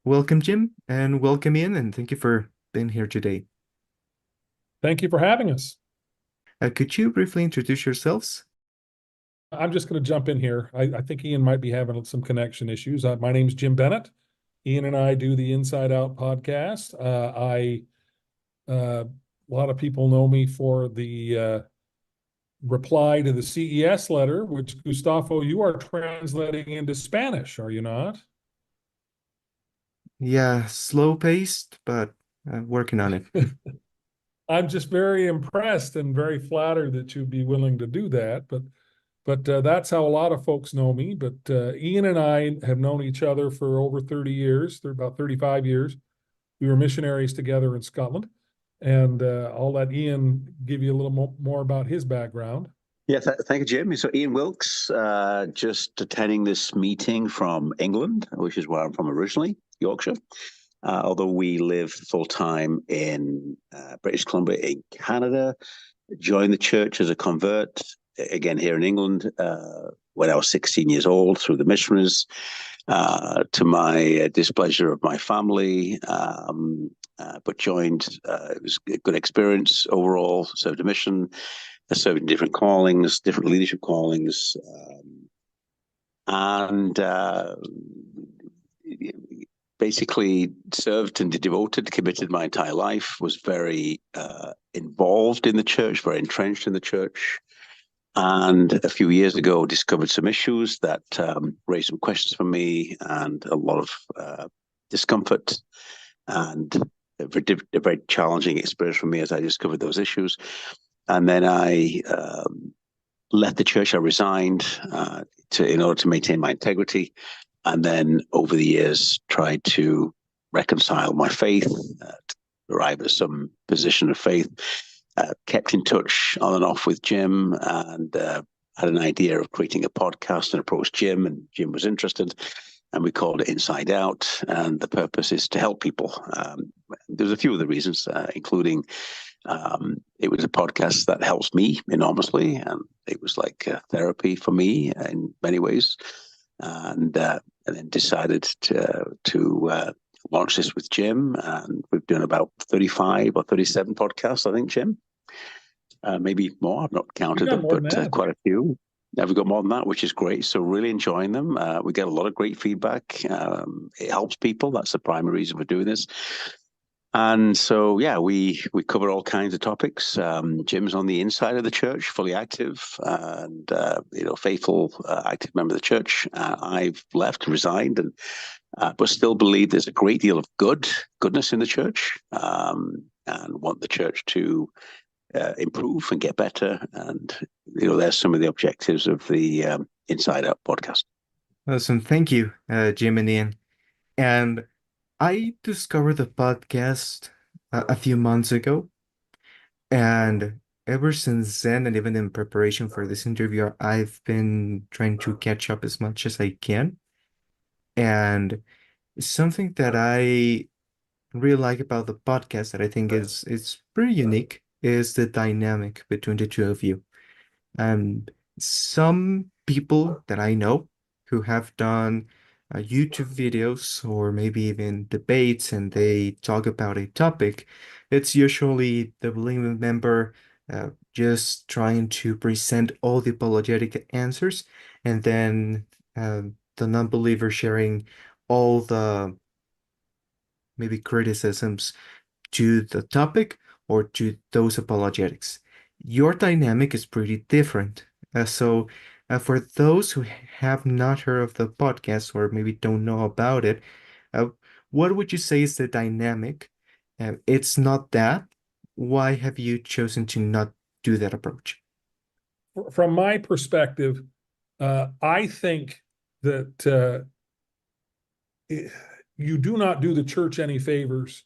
Welcome, Jim, and welcome Ian, and thank you for being here today. Thank you for having us. Could you briefly introduce yourselves? I'm just going to jump in here. I think Ian might be having some connection issues. My name's Jim Bennett. Ian and I do the Inside Out podcast. A lot of people know me for the reply to the CES letter, which Gustavo, you are translating into Spanish, are you not? Yeah, slow-paced, but working on it. I'm just very impressed and very flattered that you'd be willing to do that. But that's how a lot of folks know me. But Ian and I have known each other for over 30 years, about 35 years. We were missionaries together in Scotland. And I'll let Ian give you a little more about his background. Yeah, thank you, Jim. So Ian Wilks, just attending this meeting from England, which is where I'm from originally, Yorkshire. Although we live full time in British Columbia in Canada, joined the church as a convert again here in England when I was 16 years old through the missionaries, to my displeasure of my family. But joined. It was a good experience overall. Served a mission. I served in different callings, different leadership callings, and basically served and devoted, committed my entire life, was very involved in the church, very entrenched in the church. And a few years ago, discovered some issues that raised some questions for me and a lot of discomfort and a very challenging experience for me as I discovered those issues. And then I left the church. I resigned in order to maintain my integrity. And then over the years, tried to reconcile my faith, arrive at some position of faith. Kept in touch on and off with Jim, and had an idea of creating a podcast and approached Jim, and Jim was interested. And we called it Inside Out. And the purpose is to help people. There's a few of the reasons, including it was a podcast that helps me enormously. And it was like therapy for me in many ways. And then decided to launch this with Jim. And we've done about 35 or 37 podcasts, I think, Jim. Maybe more. I've not counted them, but quite a few. We've got more than that, which is great. So really enjoying them. We get a lot of great feedback. It helps people. That's the primary reason for doing this. And so, yeah, we cover all kinds of topics. Jim's on the inside of the church, fully active and, faithful, active member of the church. I've left, resigned, and but still believe there's a great deal of goodness in the church, and want the church to improve and get better. And, there's some of the objectives of the Inside Out podcast. Awesome. Thank you, Jim and Ian. And I discovered the podcast a few months ago, and ever since then, and even in preparation for this interview, I've been trying to catch up as much as I can. And something that I really like about the podcast that I think is pretty unique is the dynamic between the two of you. Some people that I know who have done YouTube videos or maybe even debates and they talk about a topic, it's usually the believing member just trying to present all the apologetic answers, and then the non-believer sharing all the maybe criticisms to the topic or to those apologetics. Your dynamic is pretty different. So, for those who have not heard of the podcast or maybe don't know about it, uh, what would you say is the dynamic? It's not that. Why have you chosen to not do that approach? From my perspective, I think that you do not do the church any favors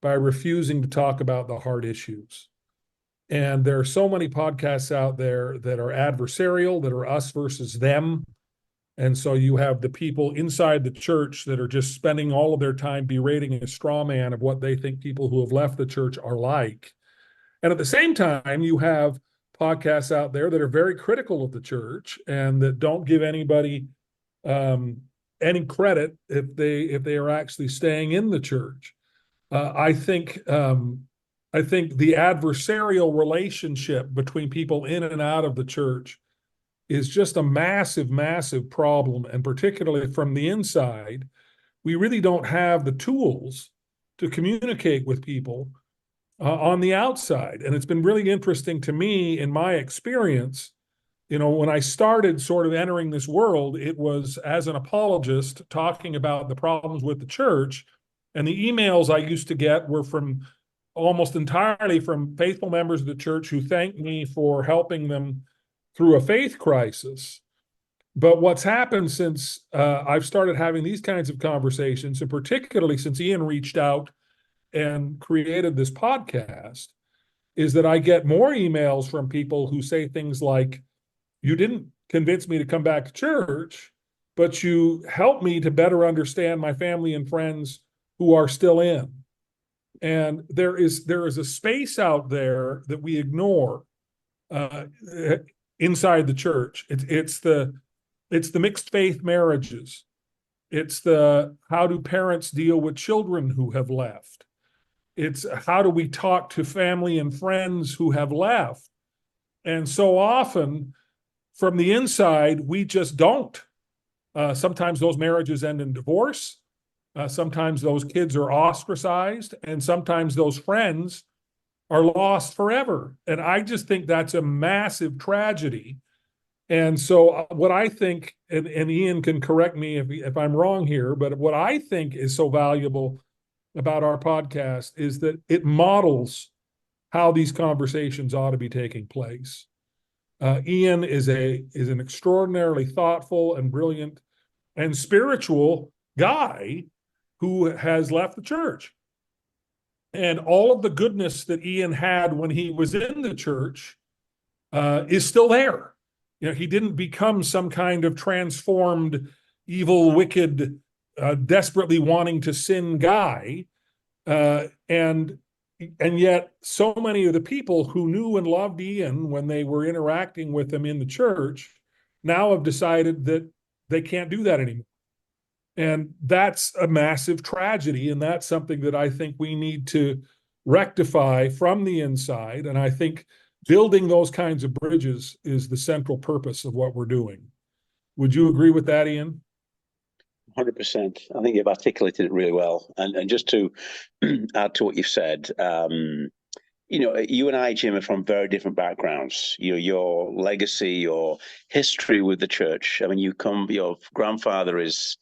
by refusing to talk about the hard issues. And there are so many podcasts out there that are adversarial, that are us versus them. And so you have the people inside the church that are just spending all of their time berating a straw man of what they think people who have left the church are like. And at the same time, you have podcasts out there that are very critical of the church and that don't give anybody any credit if they are actually staying in the church. I think the adversarial relationship between people in and out of the church is just a massive, massive problem. And particularly from the inside, we really don't have the tools to communicate with people on the outside. And it's been really interesting to me in my experience. When I started sort of entering this world, it was as an apologist talking about the problems with the church. And the emails I used to get were from almost entirely from faithful members of the church who thanked me for helping them through a faith crisis. But what's happened since I've started having these kinds of conversations, and particularly since Ian reached out and created this podcast, is that I get more emails from people who say things like, you didn't convince me to come back to church, but you helped me to better understand my family and friends who are still in. And there is a space out there that we ignore inside the church. It's the mixed faith marriages. It's the how do parents deal with children who have left. It's how do we talk to family and friends who have left. And so often, from the inside, we just don't. Sometimes those marriages end in divorce. Sometimes those kids are ostracized, and sometimes those friends are lost forever. And I just think that's a massive tragedy. And so what I think, and Ian can correct me if I'm wrong here, but what I think is so valuable about our podcast is that it models how these conversations ought to be taking place. Ian is an extraordinarily thoughtful and brilliant and spiritual guy who has left the church. And all of the goodness that Ian had when he was in the church is still there. He didn't become some kind of transformed, evil, wicked, desperately wanting to sin guy. And yet so many of the people who knew and loved Ian when they were interacting with him in the church now have decided that they can't do that anymore. And that's a massive tragedy. And that's something that I think we need to rectify from the inside. And I think building those kinds of bridges is the central purpose of what we're doing. Would you agree with that, Ian? 100%. I think you've articulated it really well. And just to add to what you've said, you and I, Jim, are from very different backgrounds. Your legacy, your history with the church. I mean, your grandfather is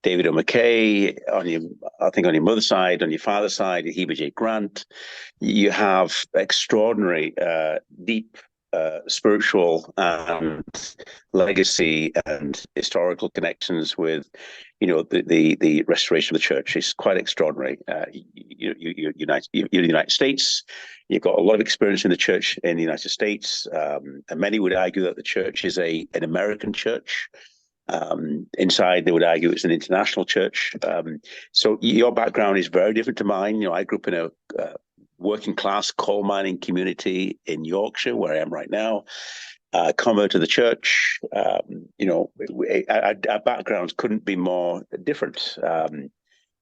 David O. McKay, on your mother's side, on your father's side, Heber J. Grant. You have extraordinary, deep spiritual and legacy and historical connections with, the restoration of the church. Is quite extraordinary. You're the United States. You've got a lot of experience in the church in the United States, and many would argue that the church is an American church. Inside, they would argue it's an international church. So your background is very different to mine. I grew up in a working class coal mining community in Yorkshire, where I am right now. Convert to the church. Our backgrounds couldn't be more different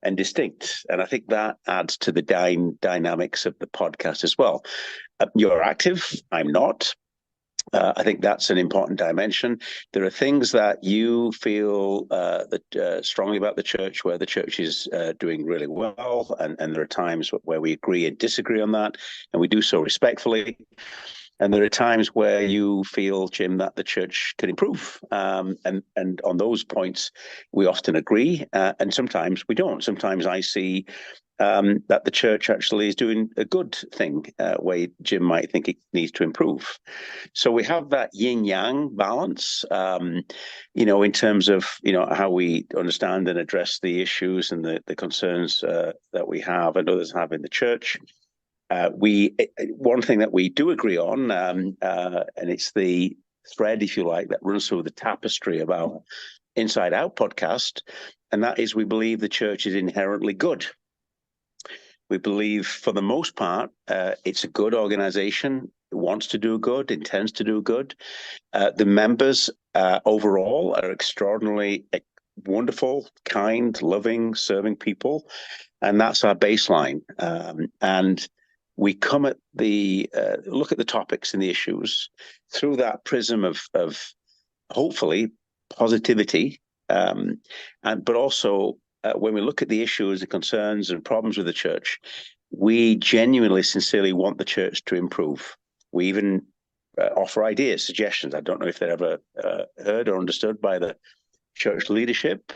and distinct. And I think that adds to the dynamics of the podcast as well. You're active. I'm not. I think that's an important dimension. There are things that you feel strongly about the church, where the church is doing really well, and there are times where we agree and disagree on that, and we do so respectfully. And there are times where you feel, Jim, that the church can improve. And on those points, we often agree, and sometimes we don't. Sometimes I see that the church actually is doing a good thing, where Jim might think it needs to improve. So we have that yin-yang balance, in terms of, how we understand and address the issues and the concerns that we have and others have in the church. One thing that we do agree on, and it's the thread, if you like, that runs through the tapestry of our Inside Out podcast, and that is we believe the church is inherently good. We believe, for the most part, it's a good organization. It wants to do good, intends to do good. The members overall are extraordinarily wonderful, kind, loving, serving people, and that's our baseline. And we come at the look at the topics and the issues through that prism of hopefully positivity, but also when we look at the issues, the concerns, and problems with the church, we genuinely, sincerely want the church to improve. We even offer ideas, suggestions. I don't know if they're ever heard or understood by the church leadership,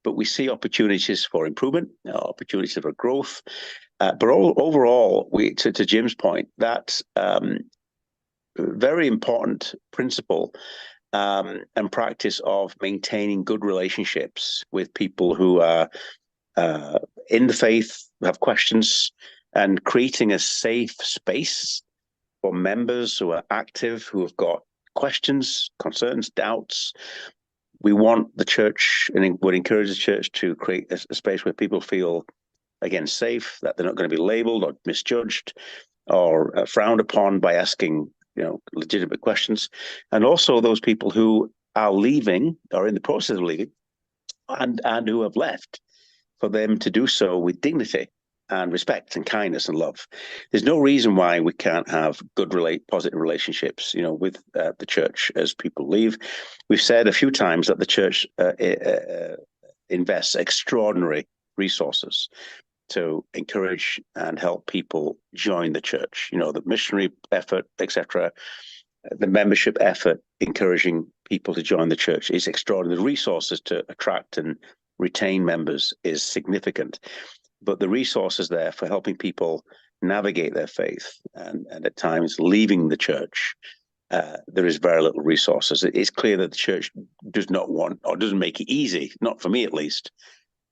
but we see opportunities for improvement, opportunities for growth. But overall, to Jim's point, that's very important principle and practice of maintaining good relationships with people who are in the faith, have questions, and creating a safe space for members who are active, who have got questions, concerns, doubts. We want the church and would encourage the church to create a space where people feel, again, safe, that they're not going to be labeled or misjudged or frowned upon by asking, legitimate questions. And also those people who are leaving or in the process of leaving and who have left, for them to do so with dignity and respect and kindness and love. There's no reason why we can't have good, positive relationships, with the church as people leave. We've said a few times that the church invests extraordinary resources to encourage and help people join the church. The missionary effort, etc., the membership effort, encouraging people to join the church is extraordinary. The resources to attract and retain members is significant, but the resources there for helping people navigate their faith and at times leaving the church, there is very little resources. It's clear that the church does not want, or doesn't make it easy, not for me at least,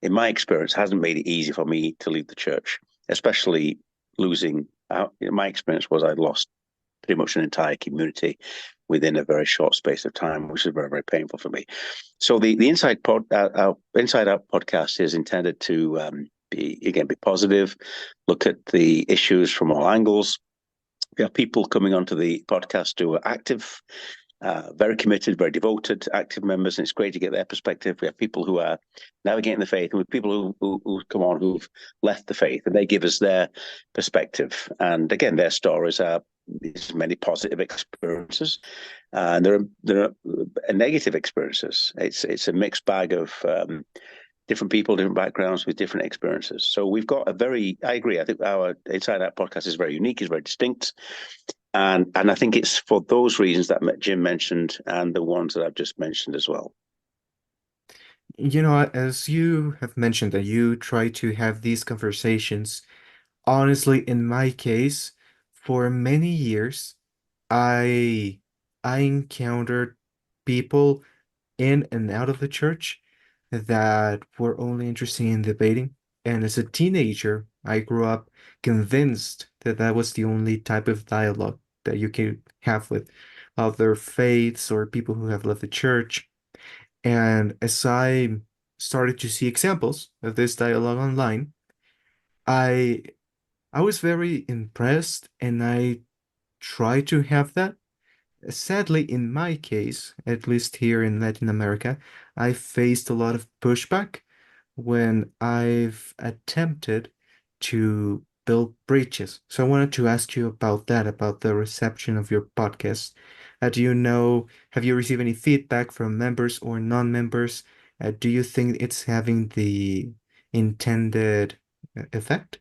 in my experience, hasn't made it easy for me to leave the church, especially losing out. My experience was I lost pretty much an entire community within a very short space of time, which is very, very painful for me. So the Inside Out podcast is intended to be positive, look at the issues from all angles. We have people coming onto the podcast who are active, very committed, very devoted, active members, and it's great to get their perspective. We have people who are navigating the faith, and we have people who come on who've left the faith, and they give us their perspective. And again, their stories are many positive experiences, and there are negative experiences. It's a mixed bag of different people, different backgrounds with different experiences. So we've got I agree. I think our Inside Out podcast is very unique, is very distinct. And I think it's for those reasons that Jim mentioned and the ones that I've just mentioned as well. As you have mentioned that you try to have these conversations, honestly, in my case, for many years, I encountered people in and out of the church that were only interested in debating. And as a teenager, I grew up convinced that that was the only type of dialogue that you can have with other faiths or people who have left the church. And as I started to see examples of this dialogue online, I I was very impressed and I tried to have that. Sadly, in my case, at least here in Latin America, I faced a lot of pushback when I've attempted to build bridges. So I wanted to ask you about that, about the reception of your podcast. Have you received any feedback from members or non-members? Do you think it's having the intended effect?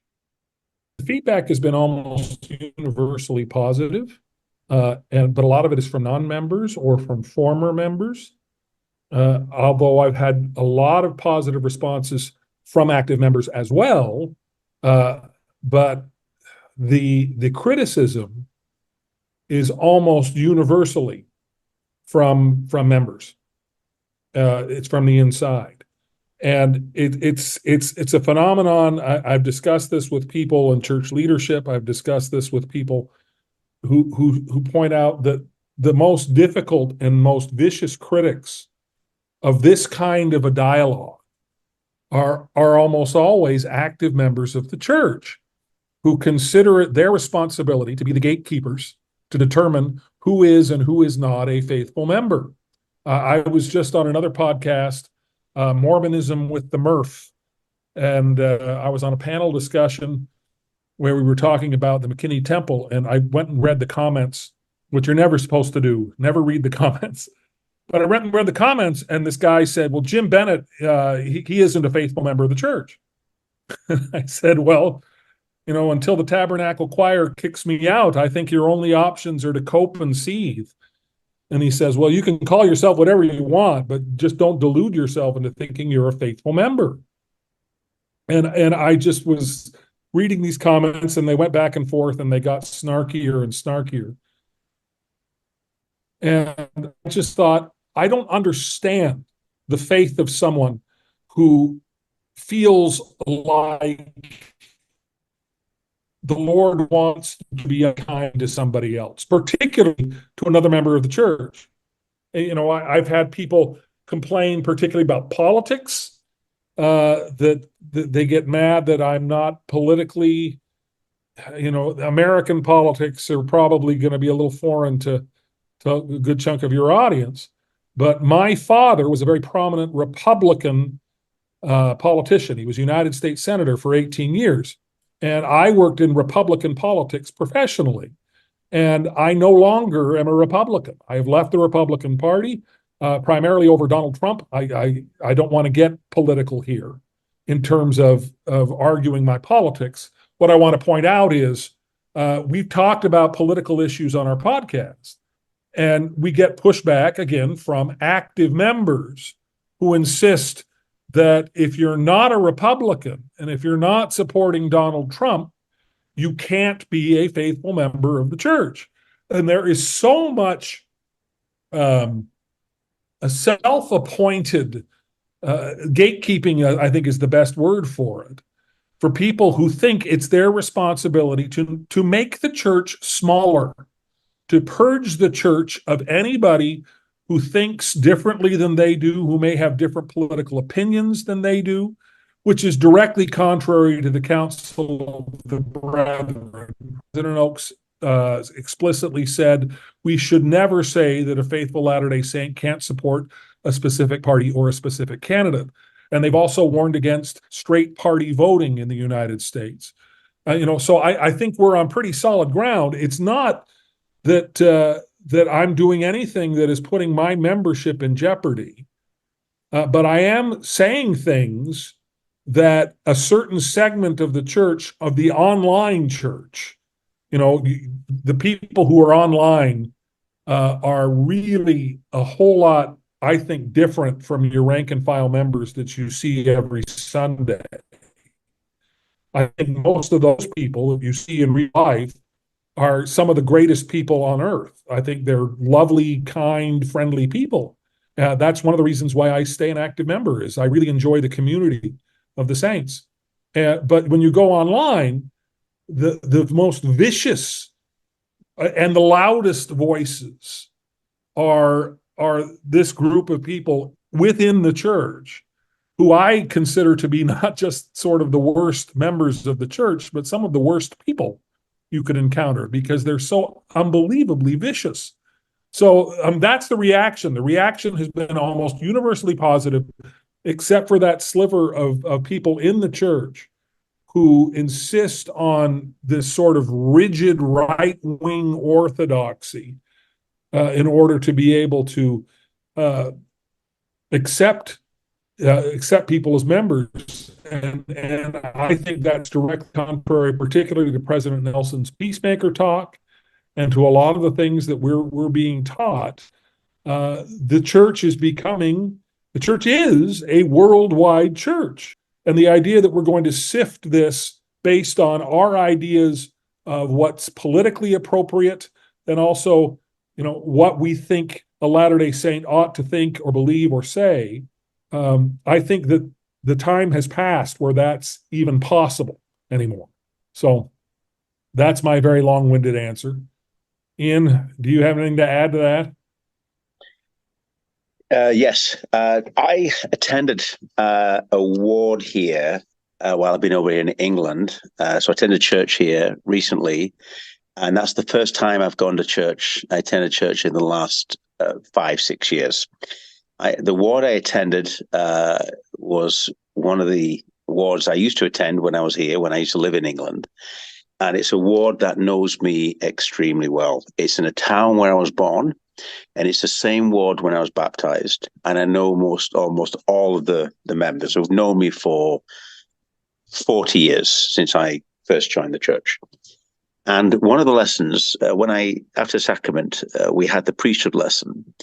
The feedback has been almost universally positive, but a lot of it is from non-members or from former members. Although I've had a lot of positive responses from active members as well, but the criticism is almost universally from members. It's from the inside. And it's a phenomenon. I've discussed this with people in church leadership. I've discussed this with people who point out that the most difficult and most vicious critics of this kind of a dialogue are almost always active members of the church who consider it their responsibility to be the gatekeepers to determine who is and who is not a faithful member. I was just on another podcast Mormonism with the mirth. And I was on a panel discussion where we were talking about the McKinney Temple, and I went and read the comments, which you're never supposed to do. Never read the comments. But I went and read the comments, and this guy said, well, Jim Bennett, he isn't a faithful member of the church. I said, well, until the Tabernacle Choir kicks me out, I think your only options are to cope and seethe. And he says, well, you can call yourself whatever you want, but just don't delude yourself into thinking you're a faithful member. And I just was reading these comments, and they went back and forth, and they got snarkier and snarkier. And I just thought, I don't understand the faith of someone who feels like the Lord wants to be unkind to somebody else, particularly to another member of the church. I've had people complain particularly about politics, that they get mad that I'm not politically, American politics are probably going to be a little foreign to a good chunk of your audience. But my father was a very prominent Republican politician. He was United States Senator for 18 years. And I worked in Republican politics professionally. And I no longer am a Republican. I have left the Republican Party, primarily over Donald Trump. I don't want to get political here in terms of arguing my politics. What I want to point out is we've talked about political issues on our podcast, and we get pushback again from active members who insist that if you're not a Republican and if you're not supporting Donald Trump, you can't be a faithful member of the church. And there is so much a self-appointed gatekeeping, I think is the best word for it, for people who think it's their responsibility to make the church smaller, to purge the church of anybody who thinks differently than they do, who may have different political opinions than they do, which is directly contrary to the Council of the Brethren. President Oaks explicitly said we should never say that a faithful Latter-day Saint can't support a specific party or a specific candidate. And they've also warned against straight party voting in the United States. So I think we're on pretty solid ground. It's not that I'm doing anything that is putting my membership in jeopardy, but I am saying things that a certain segment of the church, of the online church, the people who are online are really a whole lot, I think, different from your rank and file members that you see every Sunday. I think most of those people that you see in real life are some of the greatest people on earth. I think they're lovely, kind, friendly people. That's one of the reasons why I stay an active member, is I really enjoy the community of the saints. But when you go online, the most vicious and the loudest voices are this group of people within the church who I consider to be not just sort of the worst members of the church, but some of the worst people you could encounter, because they're so unbelievably vicious. So that's the reaction. The reaction has been almost universally positive, except for that sliver of people in the church who insist on this sort of rigid right-wing orthodoxy in order to be able to accept people as members. And I think that's directly contrary, particularly to President Nelson's peacemaker talk and to a lot of the things that we're being taught. The church is a worldwide church. And the idea that we're going to sift this based on our ideas of what's politically appropriate, and also, what we think a Latter-day Saint ought to think or believe or say, I think that the time has passed where that's even possible anymore. So that's my very long-winded answer. Ian, do you have anything to add to that? Yes. I attended a ward here while I've been over here in England. So I attended church here recently, and that's the first time I've gone to church. I attended church in the last 5-6 years. The ward I attended was one of the wards I used to attend when I was here, when I used to live in England. And it's a ward that knows me extremely well. It's in a town where I was born, and it's the same ward when I was baptized. And I know almost all of the members who've known me for 40 years since I first joined the church. And one of the lessons, after sacrament, we had the priesthood lesson.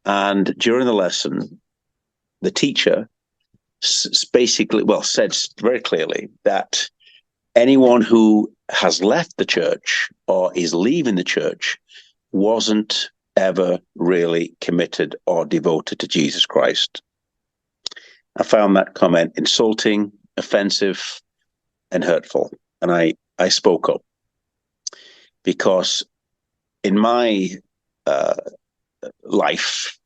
And during the lesson, the teacher basically, said very clearly that anyone who has left the church or is leaving the church wasn't ever really committed or devoted to Jesus Christ. I found that comment insulting, offensive, and hurtful. And I spoke up because in my life,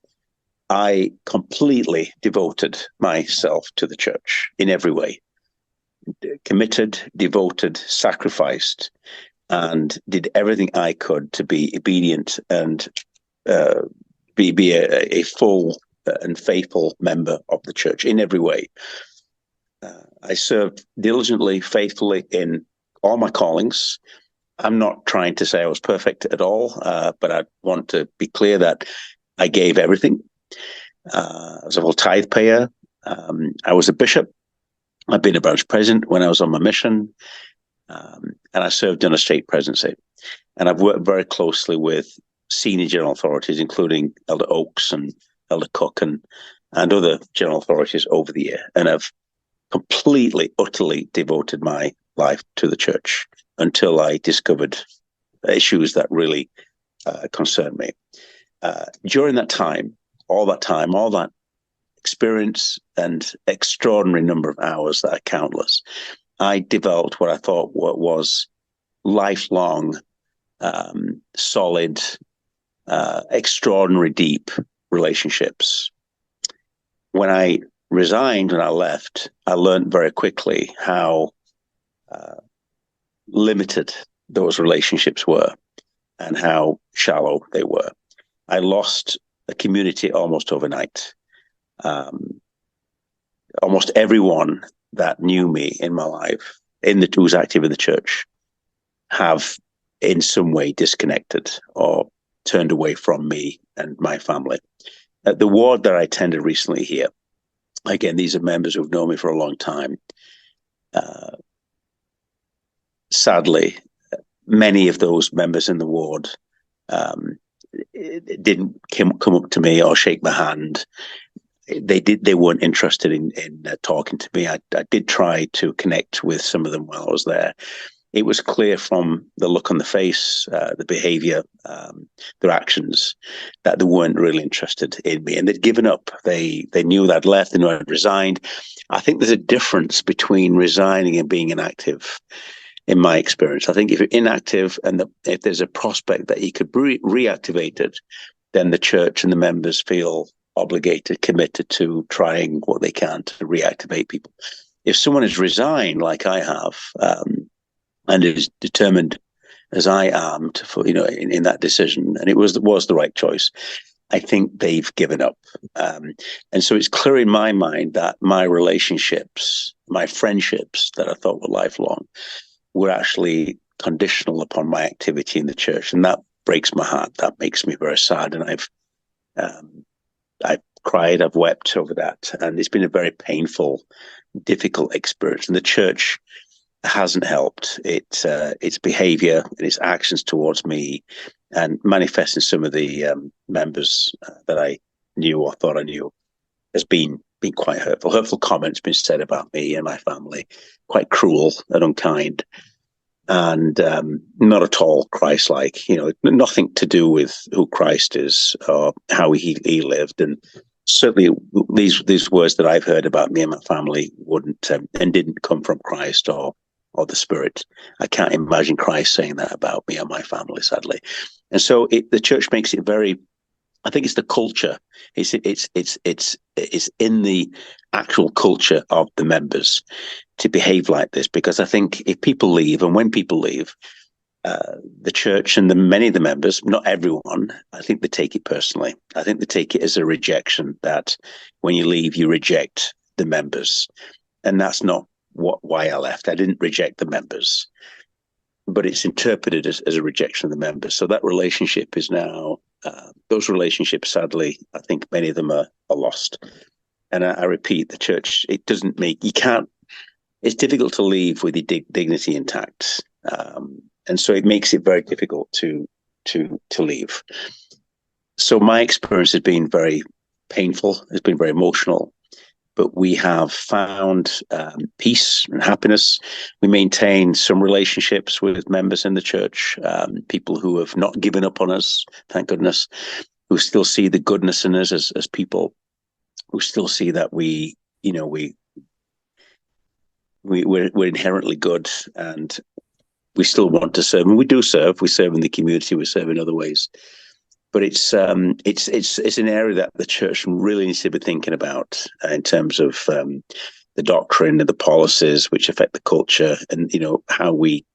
I completely devoted myself to the church in every way. Committed, devoted, sacrificed, and did everything I could to be obedient and be a full and faithful member of the church in every way. I served diligently, faithfully in all my callings. I'm not trying to say I was perfect at all, but I want to be clear that I gave everything. I was a full tithe payer. I was a bishop. I've been a branch president when I was on my mission, and I served in a state presidency. And I've worked very closely with senior general authorities, including Elder Oakes and Elder Cook and other general authorities over the year. And I've completely, utterly devoted my life to the church until I discovered issues that really concerned me. During that time, all that experience and extraordinary number of hours that are countless, I developed what I thought was lifelong, solid, extraordinary, deep relationships. When I resigned, when I left, I learned very quickly how limited those relationships were and how shallow they were. I lost a community almost overnight. Almost everyone that knew me in my life, who was active in the church, have in some way disconnected or turned away from me and my family. At the ward that I attended recently here, again, these are members who've known me for a long time. Sadly, many of those members in the ward didn't come up to me or shake my hand. They weren't interested in talking to me. I did try to connect with some of them while I was there. It was clear from the look on the face, the behavior, their actions, that they weren't really interested in me, and they'd given up. They knew that I'd left, they knew I'd resigned. I think there's a difference between resigning and being inactive, in my experience. I think if you're inactive and if there's a prospect that you could be reactivated, then the church and the members feel obligated, committed to trying what they can to reactivate people. If someone has resigned, like I have, and is determined, as I am, in that decision, and it was the right choice, I think they've given up. And so it's clear in my mind that my relationships, my friendships that I thought were lifelong, were actually conditional upon my activity in the church, and that breaks my heart. That makes me very sad, and I've cried, I've wept over that, and it's been a very painful, difficult experience. And the church hasn't helped. Its behaviour and its actions towards me, and manifesting some of the members that I knew or thought I knew, has been quite hurtful. Hurtful comments been said about me and my family, quite cruel and unkind, and not at all Christ-like. Nothing to do with who Christ is or how he lived. And certainly these words that I've heard about me and my family wouldn't and didn't come from Christ or the Spirit. I can't imagine Christ saying that about me and my family, sadly. And so the church makes it very, I think it's the culture. It's in the actual culture of the members to behave like this, because I think if people leave, and when people leave, the church and many of the members, not everyone, I think they take it personally. I think they take it as a rejection, that when you leave, you reject the members. And that's not why I left. I didn't reject the members, but it's interpreted as a rejection of the members. So that relationship is now, those relationships, sadly, I think many of them are lost. And I repeat, the church, it doesn't make, you can't, it's difficult to leave with your dignity intact. And so it makes it very difficult to leave. So my experience has been very painful. It's been very emotional, but we have found peace and happiness. We maintain some relationships with members in the church, people who have not given up on us, thank goodness, who still see the goodness in us as people, who still see that we're inherently good, and we still want to serve, and we do serve. We serve in the community. We serve in other ways, but it's an area that the church really needs to be thinking about in terms of the doctrine and the policies which affect the culture, and how we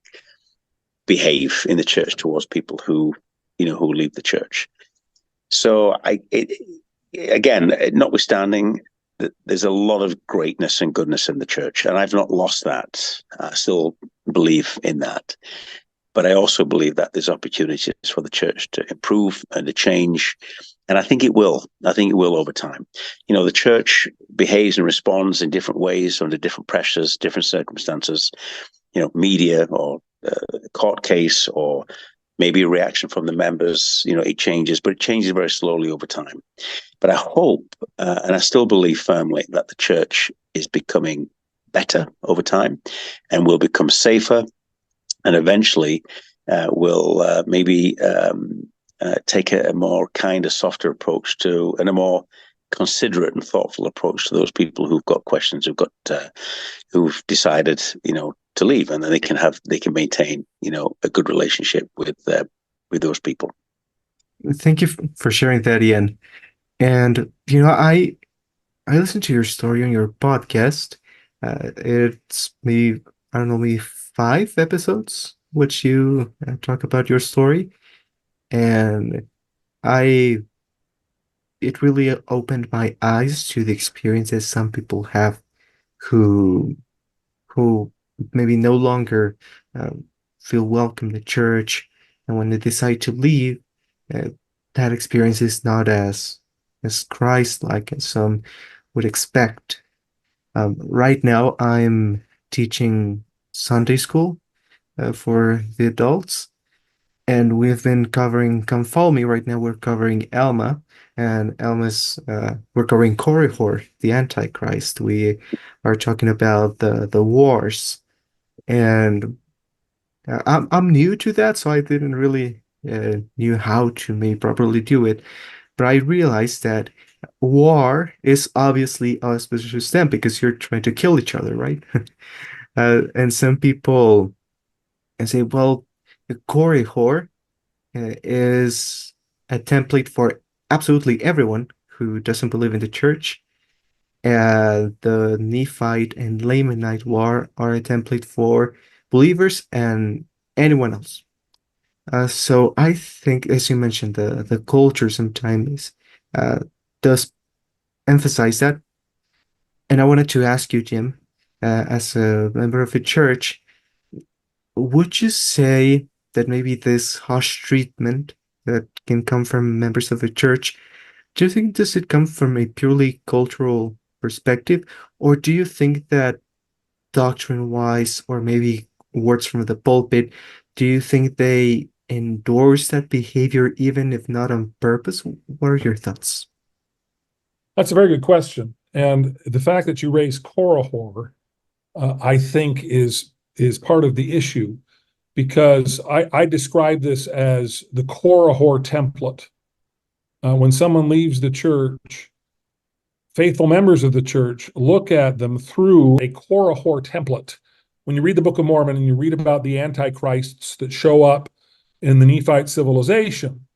behave in the church towards people who leave the church. So again, notwithstanding, there's a lot of greatness and goodness in the church, and I've not lost that. I still believe in that. But I also believe that there's opportunities for the church to improve and to change. And I think it will. I think it will over time. The church behaves and responds in different ways under different pressures, different circumstances, media or court case, or maybe a reaction from the members, it changes, but it changes very slowly over time. But I hope, and I still believe firmly, that the church is becoming better over time and will become safer, and eventually will maybe take a more kinder, softer approach to, and a more considerate and thoughtful approach to those people who've got questions, who've decided, to leave, and then they can maintain, a good relationship with those people. Thank you for sharing that, Ian. And I listened to your story on your podcast. It's maybe, I don't know, maybe 5 episodes which you talk about your story, and it really opened my eyes to the experiences some people have who maybe no longer feel welcome in the church, and when they decide to leave, that experience is not as Christ-like as some would expect. Right now, I'm teaching Sunday school for the adults, and we've been covering Come Follow Me. Right now, we're covering Alma, and we're covering Correo, the Antichrist. We are talking about the wars, and I'm new to that, so I didn't really knew how to maybe properly do it. But I realized that war is obviously auspicious to them because you're trying to kill each other, right? And some people say, well, the Correo is a template for absolutely everyone who doesn't believe in the church. The Nephite and Lamanite war are a template for believers and anyone else. So I think, as you mentioned, the culture sometimes does emphasize that. And I wanted to ask you, Jim, as a member of a church, would you say that maybe this harsh treatment that can come from members of a church, do you think does it come from a purely cultural perspective, or do you think that doctrine-wise, or maybe words from the pulpit, do you think they endorse that behavior even if not on purpose? What are your thoughts? That's a very good question. And the fact that you raise Korihor, I think is part of the issue, because I describe this as the Korihor template. When someone leaves the church, faithful members of the church look at them through a Korihor template. When you read the Book of Mormon and you read about the antichrists that show up in the Nephite civilization,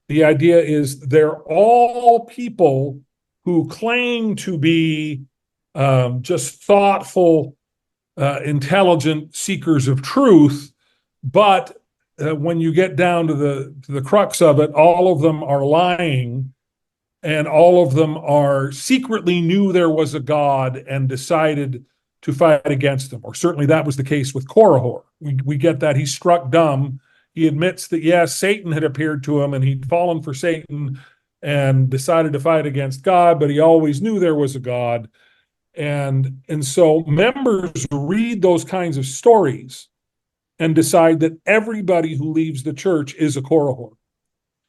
the idea is they're all people who claim to be just thoughtful, intelligent seekers of truth, but when you get down to the crux of it, all of them are lying, and all of them are secretly knew there was a God and decided to fight against him. Or certainly that was the case with Korihor. We get that he's struck dumb. He admits that, yes, Satan had appeared to him and he'd fallen for Satan and decided to fight against God, but he always knew there was a God. And so members read those kinds of stories and decide that everybody who leaves the church is a Korihor.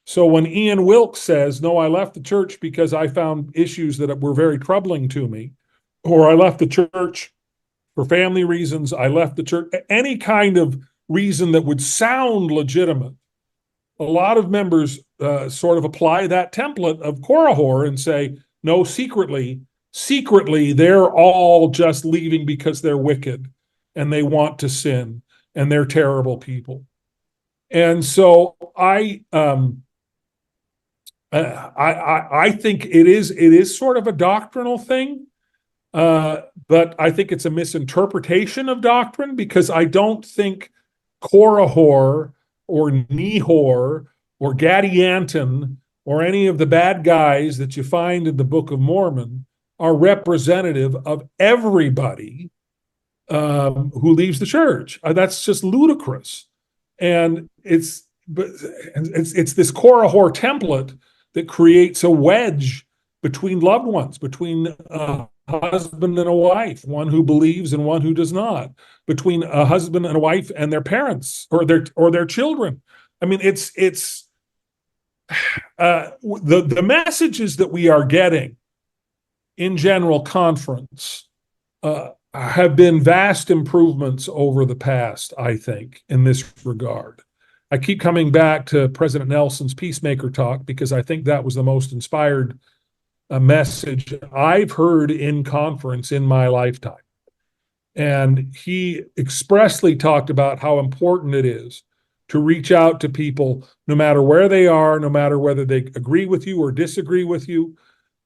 So when Ian Wilks says, no, I left the church because I found issues that were very troubling to me, or I left the church for family reasons, I left the church, any kind of reason that would sound legitimate, a lot of members sort of apply that template of Korihor and say, no, secretly, they're all just leaving because they're wicked and they want to sin and they're terrible people. And so I think it is sort of a doctrinal thing, but I think it's a misinterpretation of doctrine, because I don't think Korihor or Nehor or Gadianton or any of the bad guys that you find in the Book of Mormon are representative of everybody who leaves the church. That's just ludicrous. And it's this Korihor template that creates a wedge between loved ones, between a husband and a wife, one who believes and one who does not, between a husband and a wife and their parents or their children. I mean, it's the messages that we are getting in General Conference have been vast improvements over the past, I think, in this regard. I keep coming back to President Nelson's Peacemaker talk because I think that was the most inspired message I've heard in conference in my lifetime. And he expressly talked about how important it is to reach out to people no matter where they are, no matter whether they agree with you or disagree with you.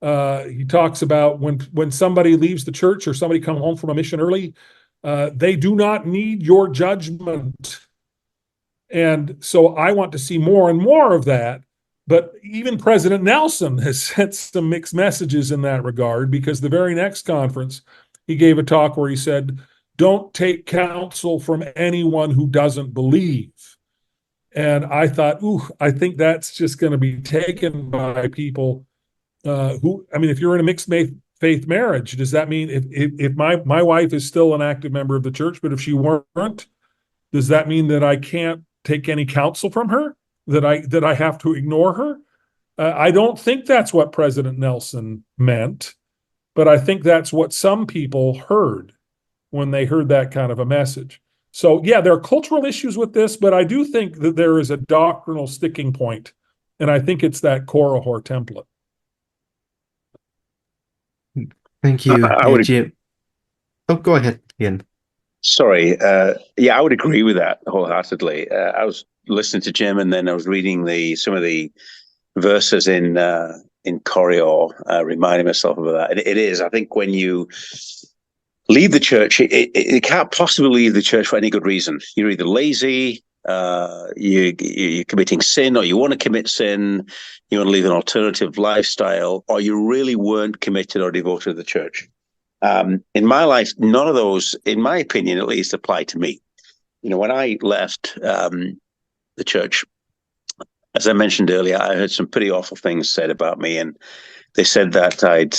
He talks about when somebody leaves the church or somebody comes home from a mission early, they do not need your judgment. And so I want to see more and more of that. But even President Nelson has sent some mixed messages in that regard, because the very next conference, he gave a talk where he said, don't take counsel from anyone who doesn't believe. And I thought, I think that's just going to be taken by people if you're in a mixed faith marriage, does that mean if my wife is still an active member of the church, but if she weren't, does that mean that I can't take any counsel from her, that I have to ignore her? I don't think that's what President Nelson meant, but I think that's what some people heard when they heard that kind of a message. So yeah, there are cultural issues with this, but I do think that there is a doctrinal sticking point, and I think it's that Korihor template. Thank you, I would Jim. Oh, go ahead, Ian. Sorry. I would agree with that wholeheartedly. I was listening to Jim, and then I was reading some of the verses in Correo, reminding myself of that. It is, I think, when you leave the church, it can't possibly leave the church for any good reason. You're either lazy, you're committing sin, or you want to commit sin, you want to live an alternative lifestyle, or you really weren't committed or devoted to the church. In my life, none of those, in my opinion, at least, apply to me. When I left the church, as I mentioned earlier, I heard some pretty awful things said about me, and they said that I'd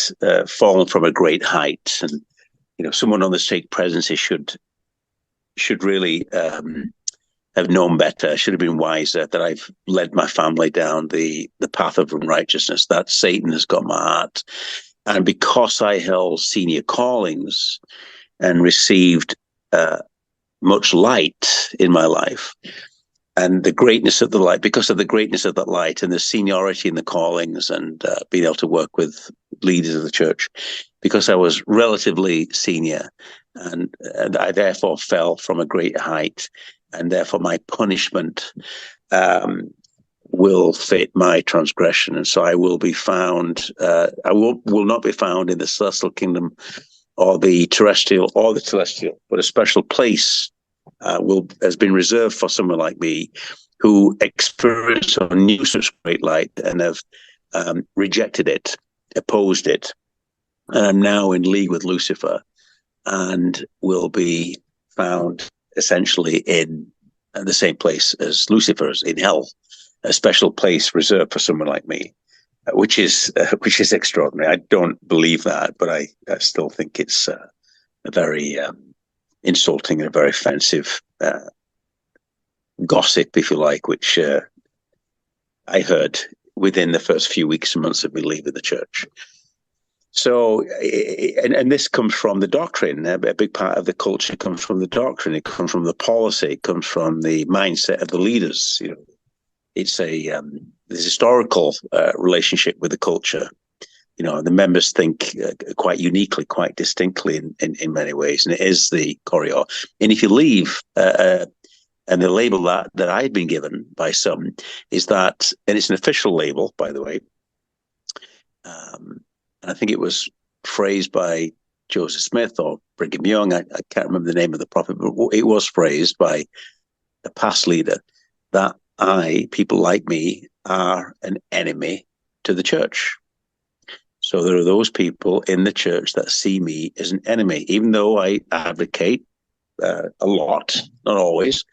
fallen from a great height, and someone on the stake presidency should really have known better, should have been wiser, that I've led my family down the path of unrighteousness, that Satan has got my heart. And because I held senior callings and received much light in my life, and the greatness of the light, because of the greatness of that light and the seniority in the callings and being able to work with leaders of the church, because I was relatively senior, and I therefore fell from a great height, and therefore my punishment will fit my transgression, and so I will be found. I will not be found in the celestial kingdom, or the terrestrial, but a special place has been reserved for someone like me who experienced or knew such great light and have rejected it, opposed it, and I'm now in league with Lucifer, and will be found essentially in the same place as Lucifer's, in hell, a special place reserved for someone like me, which is extraordinary. I don't believe that, but I still think it's a very insulting and a very offensive gossip, if you like, which I heard within the first few weeks and months of me leaving the church. So, and this comes from the doctrine. A big part of the culture comes from the doctrine. It comes from the policy. It comes from the mindset of the leaders. You know, it's this historical relationship with the culture. You know, the members think quite uniquely, quite distinctly in many ways, and it is the correo. And if you leave, and the label that I had been given by some is that, and it's an official label, by the way. I think it was phrased by Joseph Smith or Brigham Young. I can't remember the name of the prophet, but it was phrased by a past leader that people like me, are an enemy to the church. So there are those people in the church that see me as an enemy, even though I advocate a lot, not always,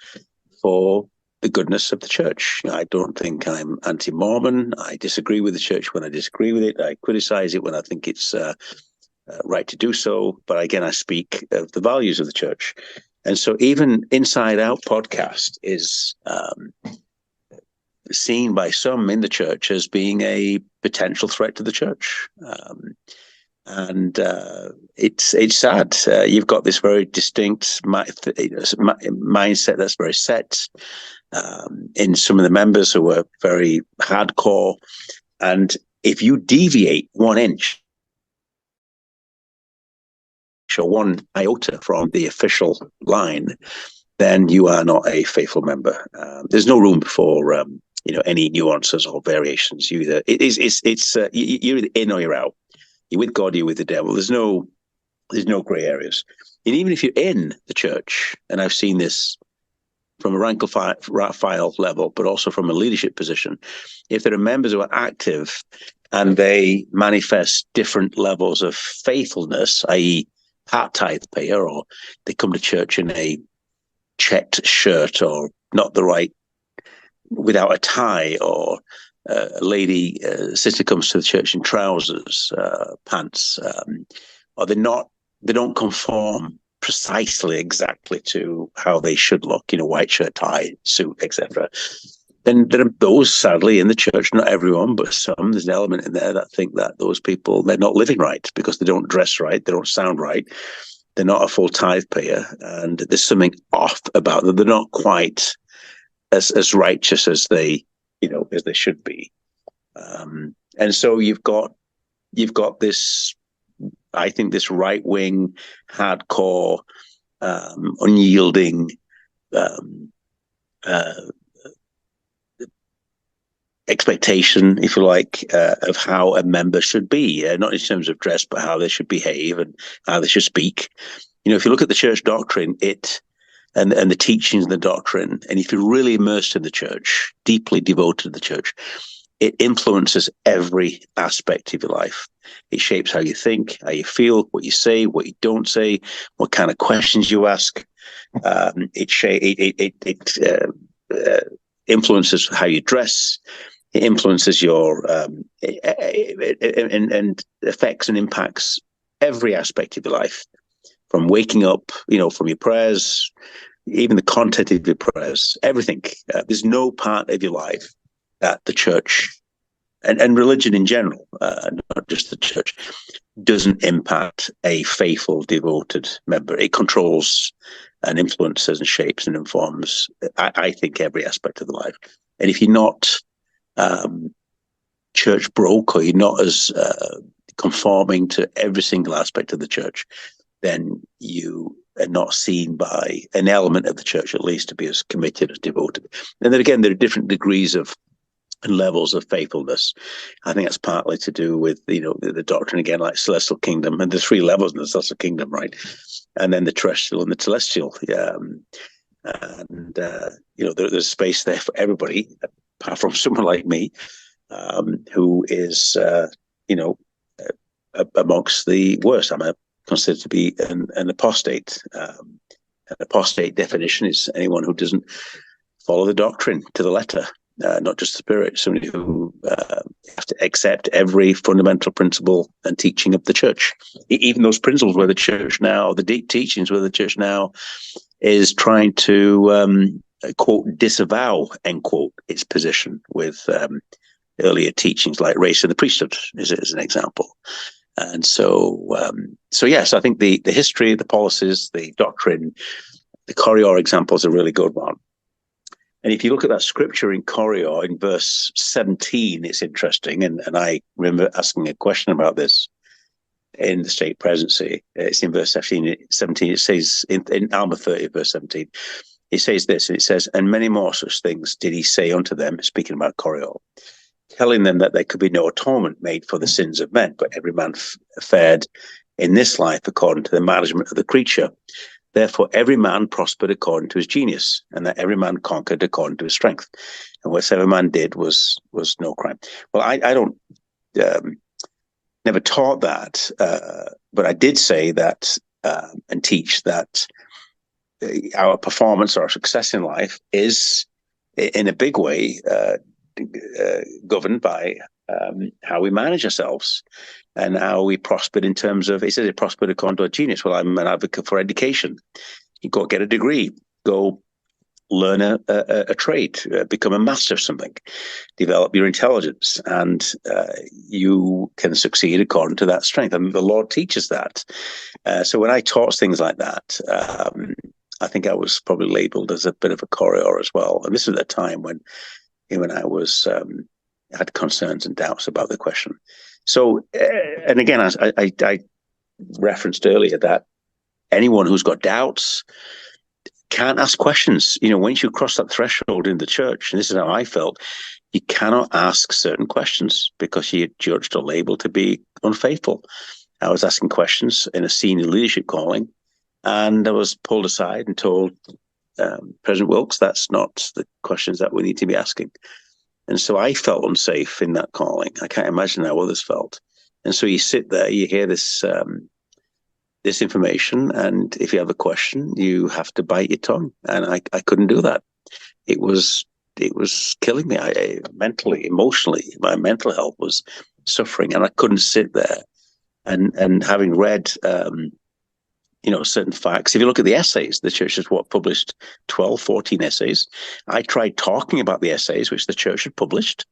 for the goodness of the church. I don't think I'm anti-Mormon. I disagree with the church when I disagree with it. I criticize it when I think it's right to do so. But again, I speak of the values of the church. And so even Inside Out podcast is seen by some in the church as being a potential threat to the church. And it's sad. You've got this very distinct mindset that's very set in some of the members who are very hardcore. And if you deviate 1 inch or 1 iota from the official line, then you are not a faithful member. There's no room for any nuances or variations. You're either in or you're out. You're with God, you're with the devil. There's no gray areas. And even if you're in the church, and I've seen this from a rank file level, but also from a leadership position, if there are members who are active and they manifest different levels of faithfulness, i.e. part tithe payer, or they come to church in a checked shirt or not the right, without a tie, or a lady sister comes to the church in trousers, pants, or they don't conform precisely exactly to how they should look, white shirt, tie, suit, etc. Then there are those, sadly, in the church, not everyone, but some, there's an element in there that think that those people, they're not living right because they don't dress right, they don't sound right, they're not a full tithe payer, and there's something off about them. They're not quite as righteous as they should be. And so you've got this, I think, this right-wing, hardcore, unyielding expectation, if you like, of how a member should be, not in terms of dress, but how they should behave and how they should speak. If you look at the church doctrine, and the teachings of the doctrine, and if you're really immersed in the church, deeply devoted to the church, it influences every aspect of your life. It shapes how you think, how you feel, what you say, what you don't say, what kind of questions you ask. It influences how you dress. It influences your and affects and impacts every aspect of your life, from waking up, from your prayers, even the content of your prayers, everything. There's no part of your life that the church and religion in general, not just the church, doesn't impact a faithful, devoted member. It controls and influences and shapes and informs, I think, every aspect of the life. And if you're not church broke, or you're not as conforming to every single aspect of the church, then you are not seen by an element of the church, at least, to be as committed, as devoted. And then again, there are different degrees of and levels of faithfulness. I think that's partly to do with the doctrine, again, like celestial kingdom, and the 3 levels in the celestial kingdom, right? And then the terrestrial and the celestial. And, there's space there for everybody, apart from someone like me, who is, amongst the worst. I'm considered to be an apostate. An apostate definition is anyone who doesn't follow the doctrine to the letter, not just the spirit. Somebody who has to accept every fundamental principle and teaching of the church, even those principles where the church now, the deep teachings where the church now is trying to quote disavow, end quote, its position with earlier teachings like race and the priesthood is an example. And so yes, I think the history, the policies, the doctrine, the correo example is a really good one. And if you look at that scripture in correo in verse 17, it's interesting. And I remember asking a question about this in the state presidency. It's in verse 17. It says in Alma 30, verse 17, it says this, and it says, "And many more such things did he say unto them," speaking about correo, "telling them that there could be no atonement made for the sins of men, but every man fared in this life according to the management of the creature. Therefore, every man prospered according to his genius, and that every man conquered according to his strength. And whatsoever man did was no crime." Well, I don't never taught that, but I did say that and teach that our performance or our success in life is, in a big way, governed by how we manage ourselves and how we prospered in terms of, it says it prospered according to our genius. Well, I'm an advocate for education. You go get a degree, go learn a trade, become a master of something, develop your intelligence, and you can succeed according to that strength. And the Lord teaches that. So when I taught things like that, I think I was probably labeled as a bit of a correo as well. And this was a time when I was had concerns and doubts about the question. So, and again, I referenced earlier that anyone who's got doubts can't ask questions. Once you cross that threshold in the church, and this is how I felt, you cannot ask certain questions because you're judged or labeled to be unfaithful. I was asking questions in a senior leadership calling, and I was pulled aside and told, President Wilks, that's not the questions that we need to be asking. And so I felt unsafe in that calling. I can't imagine how others felt. And so you sit there, you hear this information, and if you have a question, you have to bite your tongue. And I couldn't do that. It was killing me. I mentally, emotionally, my mental health was suffering, and I couldn't sit there. And having read certain facts. If you look at the essays, the church has published 12, 14 essays. I tried talking about the essays, which the church had published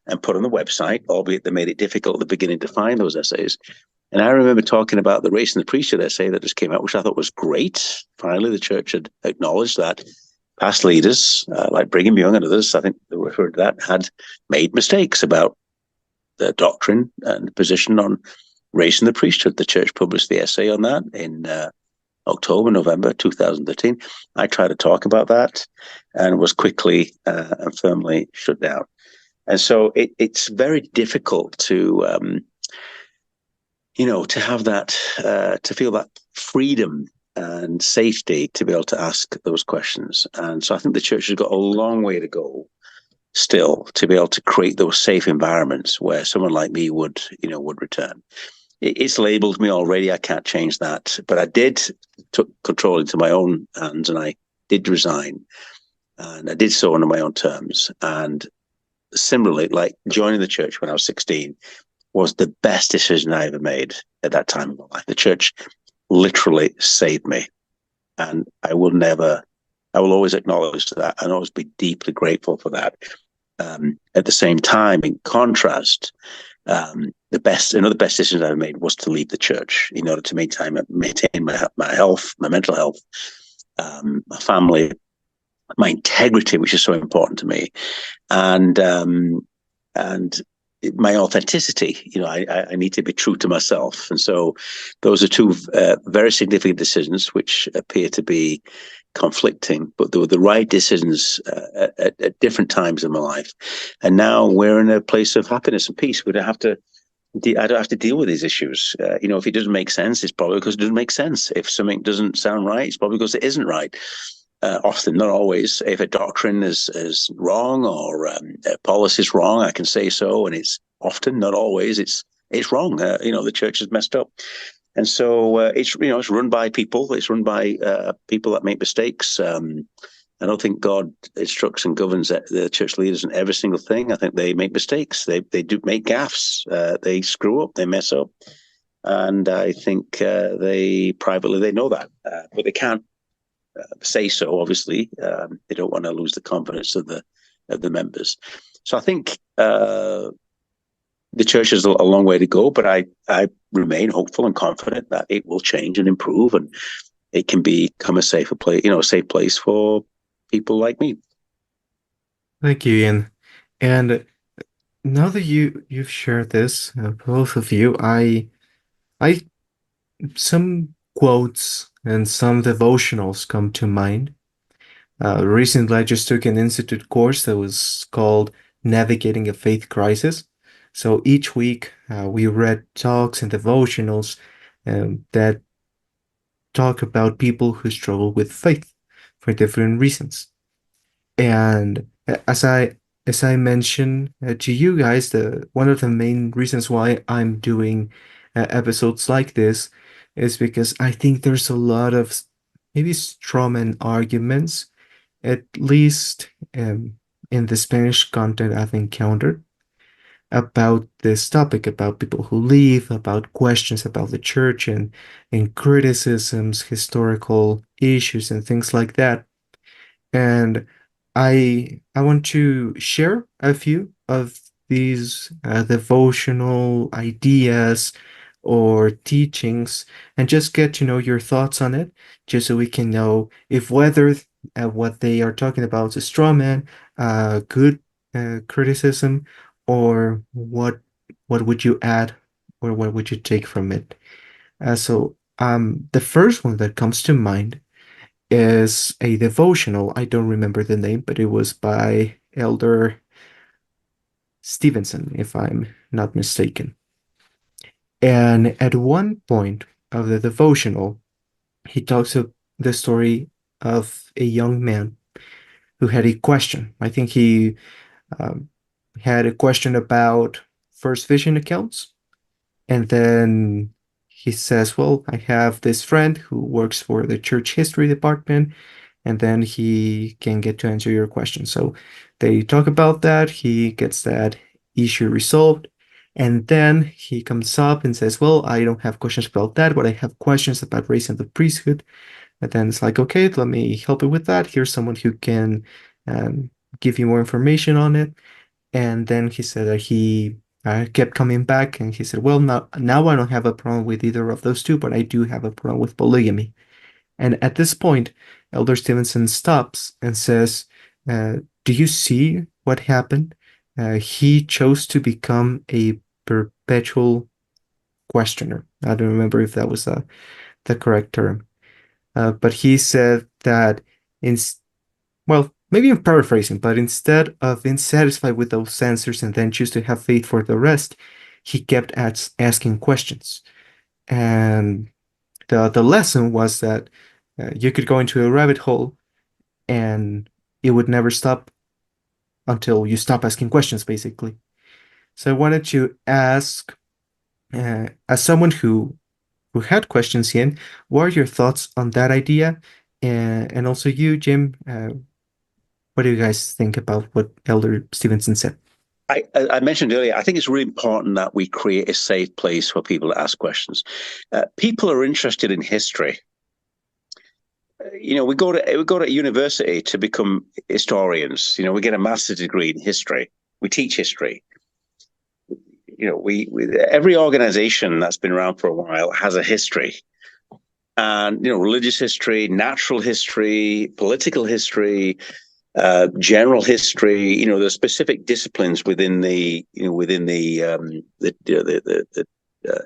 and put on the website, albeit they made it difficult at the beginning to find those essays. And I remember talking about the race and the priesthood essay that just came out, which I thought was great. Finally, the church had acknowledged that past leaders, like Brigham Young and others, I think they referred to that, had made mistakes about the doctrine and position on race and the priesthood. The church published the essay on that in October, November 2013. I tried to talk about that and was quickly and firmly shut down. And so it's very difficult to have that, to feel that freedom and safety to be able to ask those questions. And so I think the church has got a long way to go still to be able to create those safe environments where someone like me would return. It's labeled me already. I can't change that. But I took control into my own hands, and I did resign. And I did so on my own terms. And similarly, like joining the church when I was 16 was the best decision I ever made at that time in my life. The church literally saved me. And I will always acknowledge that and always be deeply grateful for that. At the same time, in contrast, the best decisions I made was to leave the church in order to maintain my health, my mental health, my family, my integrity, which is so important to me, and my authenticity. I need to be true to myself, and so those are two very significant decisions which appear to be conflicting, but they were the right decisions at different times in my life. And now we're in a place of happiness and peace. I don't have to deal with these issues. If it doesn't make sense, it's probably because it doesn't make sense. If something doesn't sound right, it's probably because it isn't right. often, not always, if a doctrine is wrong or a policy is wrong, I can say so, and it's often, not always, it's wrong. The church is messed up, and so it's run by people. It's run by people that make mistakes. I don't think God instructs and governs the church leaders in every single thing. I think they make mistakes. They do make gaffes. They screw up. They mess up, and I think they privately know that, but they can't say so. Obviously, they don't want to lose the confidence of the members. So I think the church has a long way to go, but I remain hopeful and confident that it will change and improve, and it can become a safer place, a safe place for people like me. Thank you, Ian. And now that you've shared this, both of you, I some quotes and some devotionals come to mind. Recently, I just took an institute course that was called Navigating a Faith Crisis. So each week, we read talks and devotionals that talk about people who struggle with faith for different reasons. And as I mentioned to you guys, one of the main reasons why I'm doing episodes like this is because I think there's a lot of maybe strawman arguments, at least in the Spanish content I've encountered, about this topic, about people who leave, about questions about the church and criticisms, historical issues, and things like that. And I want to share a few of these devotional ideas or teachings and just get to know your thoughts on it, just so we can know if whether what they are talking about is a straw man, good criticism, or what would you add or what would you take from it. The first one that comes to mind is a devotional. I don't remember the name, but it was by Elder Stevenson, if I'm not mistaken. And at one point of the devotional, he talks of the story of a young man who had a question. I think he um, had a question about first vision accounts. And then he says, well, I have this friend who works for the church history department, and then he can get to answer your question. So they talk about that. He gets that issue resolved. And then he comes up and says, well, I don't have questions about that, but I have questions about raising the priesthood. And then it's like, okay, let me help you with that. Here's someone who can um, give you more information on it. And then he said that he kept coming back and he said, well, now I don't have a problem with either of those two, but I do have a problem with polygamy. And at this point, Elder Stevenson stops and says, do you see what happened? He chose to become a perpetual questioner. I don't remember if that was the correct term. But he said that, well, maybe I'm paraphrasing, but instead of being satisfied with those answers and then choose to have faith for the rest, he kept asking questions. And the lesson was that you could go into a rabbit hole and it would never stop until you stop asking questions, basically. So I wanted to ask, as someone who had questions in, what are your thoughts on that idea? And also you, Jim, what do you guys think about what Elder Stevenson said? I mentioned earlier, I think it's really important that we create a safe place for people to ask questions. People are interested in history. We go to university to become historians. We get a master's degree in history. We teach history. We every organization that's been around for a while has a history, and religious history, natural history, political history, general history. The specific disciplines within the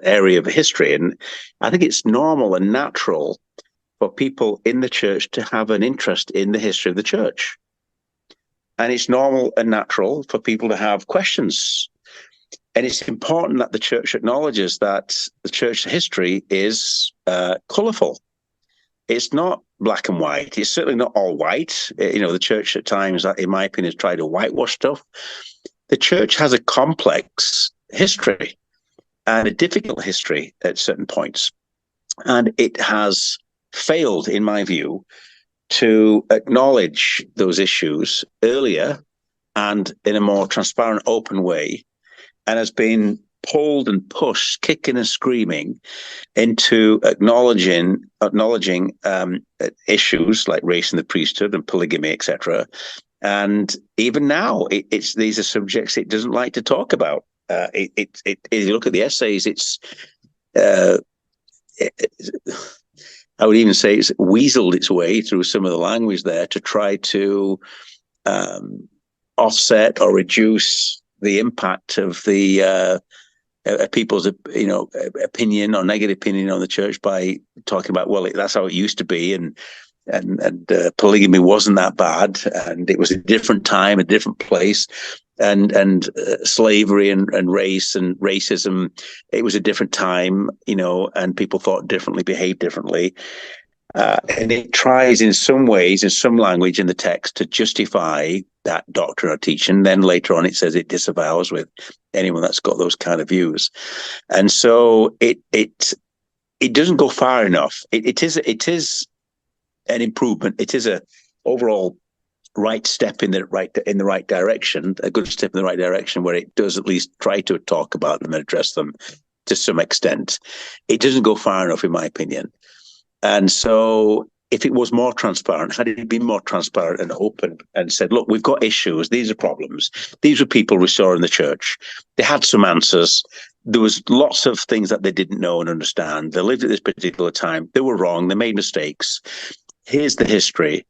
area of history, and I think it's normal and natural for people in the church to have an interest in the history of the church. And it's normal and natural for people to have questions. And it's important that the church acknowledges that the church history is colourful. It's not black and white. It's certainly not all white. The church at times, in my opinion, has tried to whitewash stuff. The church has a complex history and a difficult history at certain points. And it has failed, in my view, to acknowledge those issues earlier and in a more transparent, open way, and has been pulled and pushed, kicking and screaming, into acknowledging issues like race in the priesthood and polygamy, etc. And even now, these are subjects it doesn't like to talk about. If you look at the essays, I would even say it's weaseled its way through some of the language there to try to offset or reduce the impact of the people's opinion or negative opinion on the church by talking about, well, that's how it used to be, and polygamy wasn't that bad, and it was a different time, a different place, and slavery and race and racism, it was a different time, and people thought differently, behaved differently. And it tries in some ways, in some language in the text, to justify that doctrine or teaching. Then later on, it says it disavows with anyone that's got those kind of views. And so it doesn't go far enough. It is an improvement. It is a overall right step in the right direction, a good step in the right direction, where it does at least try to talk about them and address them to some extent. It doesn't go far enough, in my opinion. And so if it was more transparent, had it been more transparent and open and said, look, we've got issues, these are problems, these were people we saw in the church, they had some answers, there was lots of things that they didn't know and understand, they lived at this particular time, they were wrong, they made mistakes, here's the history.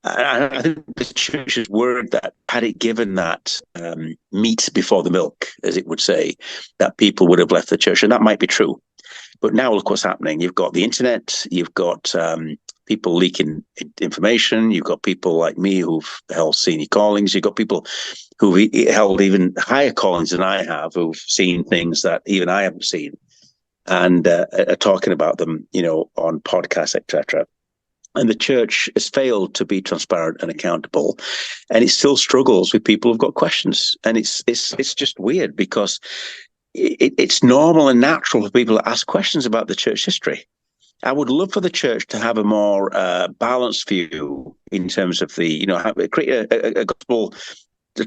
I think the church is worried that had it given that meat before the milk, as it would say, that people would have left the church, and that might be true. But now look what's happening. You've got the internet, you've got people leaking information, you've got people like me who've held senior callings, you've got people who've held even higher callings than I have, who've seen things that even I haven't seen, and are talking about them, on podcasts, etc. And the church has failed to be transparent and accountable, and it still struggles with people who've got questions. And it's just weird, because it's normal and natural for people to ask questions about the church history. I would love for the church to have a more balanced view in terms of create a gospel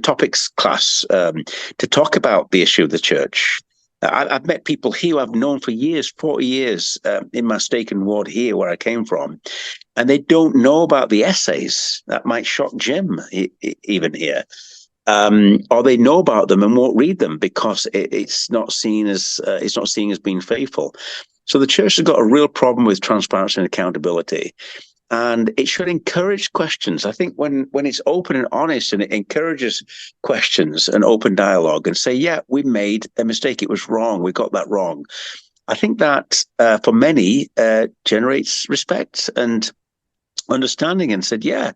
topics class to talk about the issue of the church. I've met people here who I've known for years, 40 years, in my stake and ward here where I came from, and they don't know about the essays. That might shock Jim even here. Or they know about them and won't read them because it's not seen as being faithful. So the church has got a real problem with transparency and accountability, and it should encourage questions. I think when it's open and honest, and it encourages questions and open dialogue, and say, yeah, we made a mistake, it was wrong, we got that wrong. I think that for many generates respect and understanding, and said, yeah,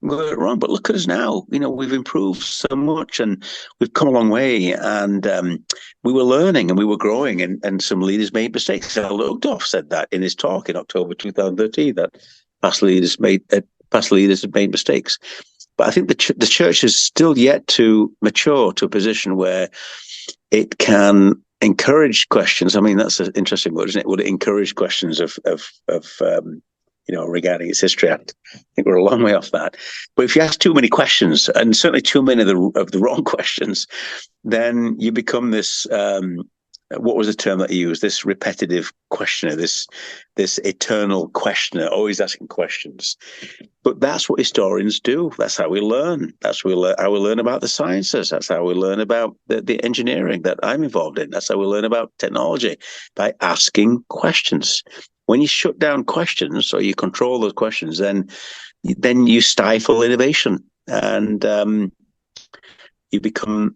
we got it wrong, but look at us now. We've improved so much, and we've come a long way, and we were learning and we were growing, and some leaders made mistakes. Elder Uchtdorf said that in his talk in October 2013, that past leaders had made mistakes. But I think the church is still yet to mature to a position where it can encourage questions. I mean, that's an interesting word, isn't it? Would it encourage questions of regarding its history? I think we're a long way off that. But if you ask too many questions, and certainly too many of the wrong questions, then you become this, what was the term that you used? This repetitive questioner, this eternal questioner, always asking questions. But that's what historians do. That's how we learn. That's how we learn about the sciences. That's how we learn about the engineering that I'm involved in. That's how we learn about technology, by asking questions. When you shut down questions, or you control those questions, then you stifle innovation, and you become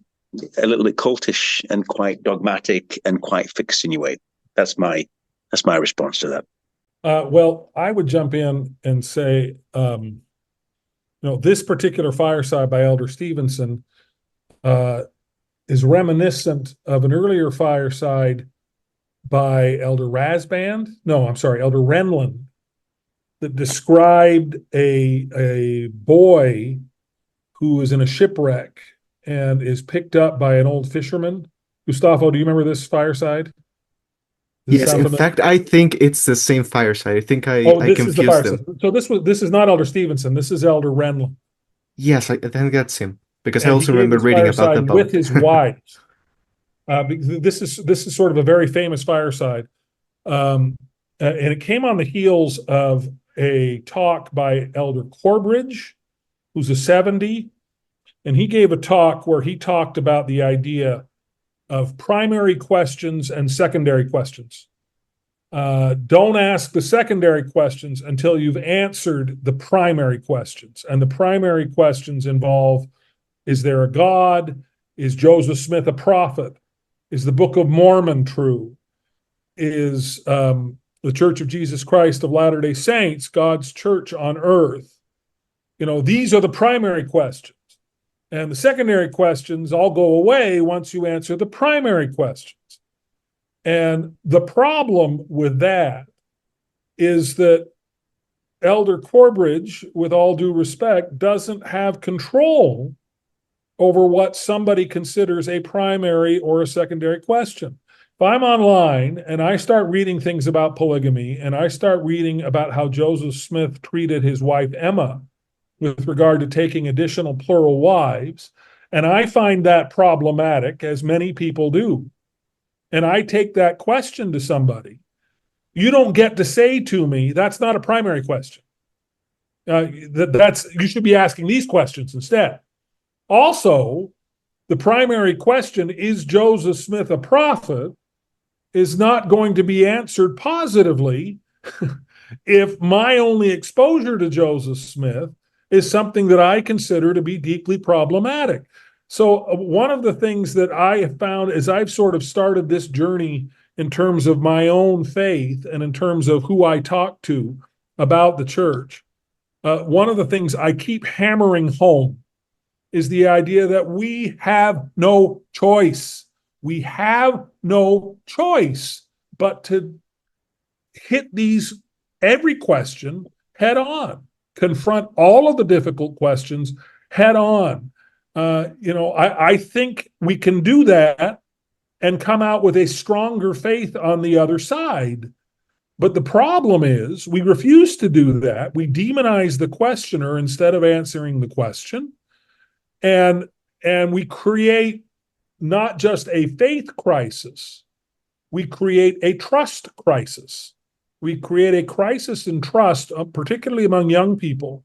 a little bit cultish and quite dogmatic and quite fixed in your way. That's my response to that. Well, I would jump in and say, this particular fireside by Elder Stevenson is reminiscent of an earlier fireside by Elder Renlund, that described a boy who is in a shipwreck and is picked up by an old fisherman. Gustavo, do you remember this fireside? Does it Yes, sound in familiar? fact, I think it's the same fireside. I think Oh, I this is the confused fireside. them. So this is not Elder Stevenson. This is Elder Renlund, Yes, I think that's him because I and he also gave remember this reading about the fireside with boat. his wife. This is sort of a very famous fireside, and it came on the heels of a talk by Elder Corbridge, who's a 70, and he gave a talk where he talked about the idea of primary questions and secondary questions. Don't ask the secondary questions until you've answered the primary questions. And the primary questions involve, is there a God? Is Joseph Smith a prophet? Is the Book of Mormon true? Is the Church of Jesus Christ of Latter-day Saints God's church on earth? These are the primary questions. And the secondary questions all go away once you answer the primary questions. And the problem with that is that Elder Corbridge, with all due respect, doesn't have control over what somebody considers a primary or a secondary question. If I'm online and I start reading things about polygamy and I start reading about how Joseph Smith treated his wife Emma with regard to taking additional plural wives, and I find that problematic, as many people do, and I take that question to somebody, you don't get to say to me, that's not a primary question. You should be asking these questions instead. Also, the primary question, is Joseph Smith a prophet, is not going to be answered positively if my only exposure to Joseph Smith is something that I consider to be deeply problematic. So one of the things that I have found as I've sort of started this journey in terms of my own faith and in terms of who I talk to about the church, one of the things I keep hammering home is the idea that we have no choice. We have no choice but to hit every question head on, confront all of the difficult questions head on. I think we can do that and come out with a stronger faith on the other side. But the problem is we refuse to do that. We demonize the questioner instead of answering the question. And we create not just a faith crisis, we create a trust crisis. We create a crisis in trust, particularly among young people.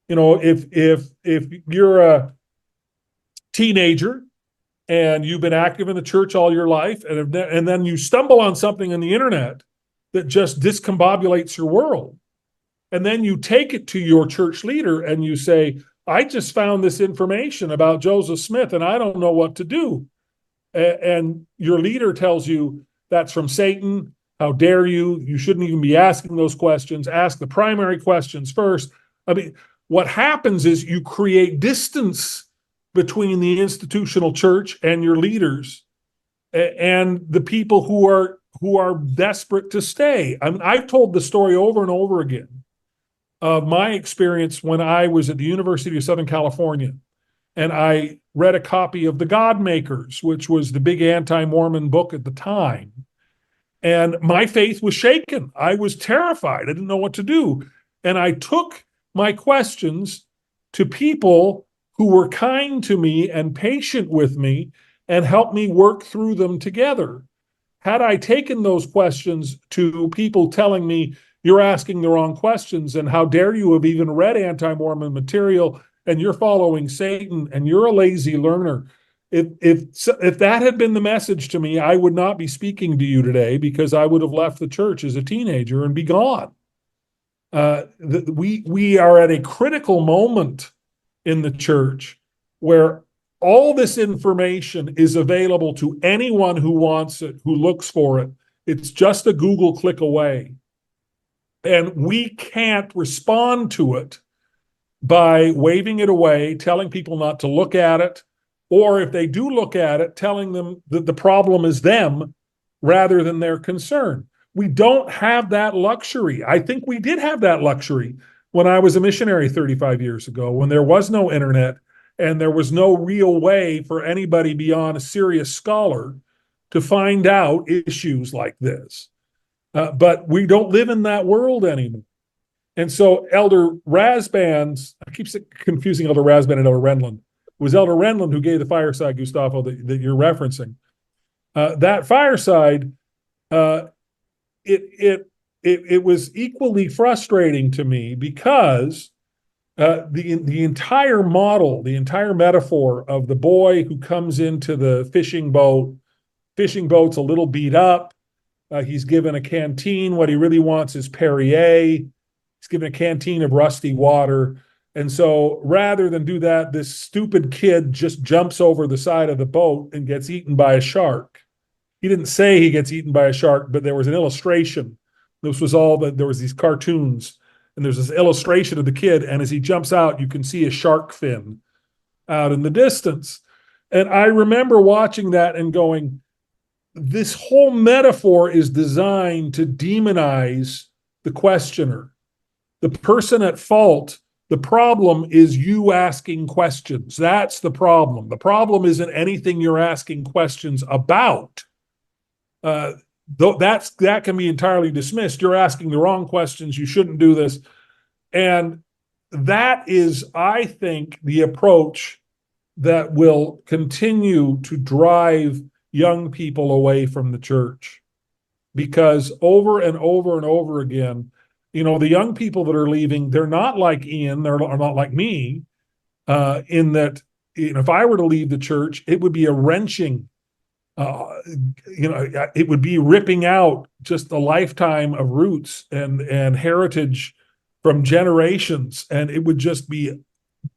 If you're a teenager and you've been active in the church all your life, and then you stumble on something on the internet that just discombobulates your world, and then you take it to your church leader and you say, I just found this information about Joseph Smith and I don't know what to do. And your leader tells you, that's from Satan. How dare you? You shouldn't even be asking those questions. Ask the primary questions first. I mean, what happens is you create distance between the institutional church and your leaders and the people who are desperate to stay. I mean, I've told the story over and over again of my experience when I was at the University of Southern California, and I read a copy of The God Makers, which was the big anti-Mormon book at the time. And my faith was shaken. I was terrified. I didn't know what to do. And I took my questions to people who were kind to me and patient with me and helped me work through them together. Had I taken those questions to people telling me, you're asking the wrong questions, and how dare you have even read anti-Mormon material, and you're following Satan, and you're a lazy learner. If that had been the message to me, I would not be speaking to you today, because I would have left the church as a teenager and be gone. We are at a critical moment in the church where all this information is available to anyone who wants it, who looks for it. It's just a Google click away. And we can't respond to it by waving it away, telling people not to look at it, or if they do look at it, telling them that the problem is them rather than their concern. We don't have that luxury. I think we did have that luxury when I was a missionary 35 years ago, when there was no internet and there was no real way for anybody beyond a serious scholar to find out issues like this. But we don't live in that world anymore. And so Elder Rasband's, I keep confusing Elder Rasband and Elder Renlund. It was Elder Renlund who gave the fireside, Gustavo, that you're referencing. That fireside, it was equally frustrating to me because the entire model, the entire metaphor of the boy who comes into the fishing boat's a little beat up. He's given a canteen. What he really wants is Perrier. He's given a canteen of rusty water. And so rather than do that, this stupid kid just jumps over the side of the boat and gets eaten by a shark. He didn't say he gets eaten by a shark, but there was an illustration. This was all that there was these cartoons, and there's this illustration of the kid. And as he jumps out, you can see a shark fin out in the distance. And I remember watching that and going, this whole metaphor is designed to demonize the questioner, the person at fault. The problem is you asking questions. That's the problem. The problem isn't anything you're asking questions about. That can be entirely dismissed. You're asking the wrong questions. You shouldn't do this. And that is, I think, the approach that will continue to drive young people away from the church. Because over and over and over again, the young people that are leaving, they're not like Ian, they're not like me, in that, if I were to leave the church, it would be a wrenching, it would be ripping out just a lifetime of roots and heritage from generations, and it would just be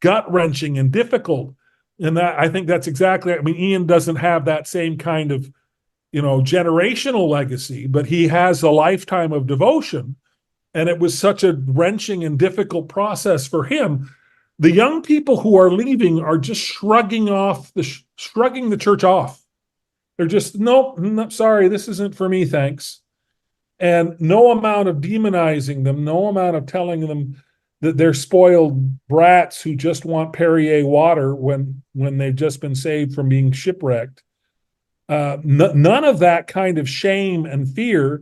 gut-wrenching and difficult. And that, I think that's exactly, Ian doesn't have that same kind of, generational legacy, but he has a lifetime of devotion. And it was such a wrenching and difficult process for him. The young people who are leaving are just shrugging the church off. They're just, nope, sorry, this isn't for me, thanks. And no amount of demonizing them, no amount of telling them that they're spoiled brats who just want Perrier water when they've just been saved from being shipwrecked. None of that kind of shame and fear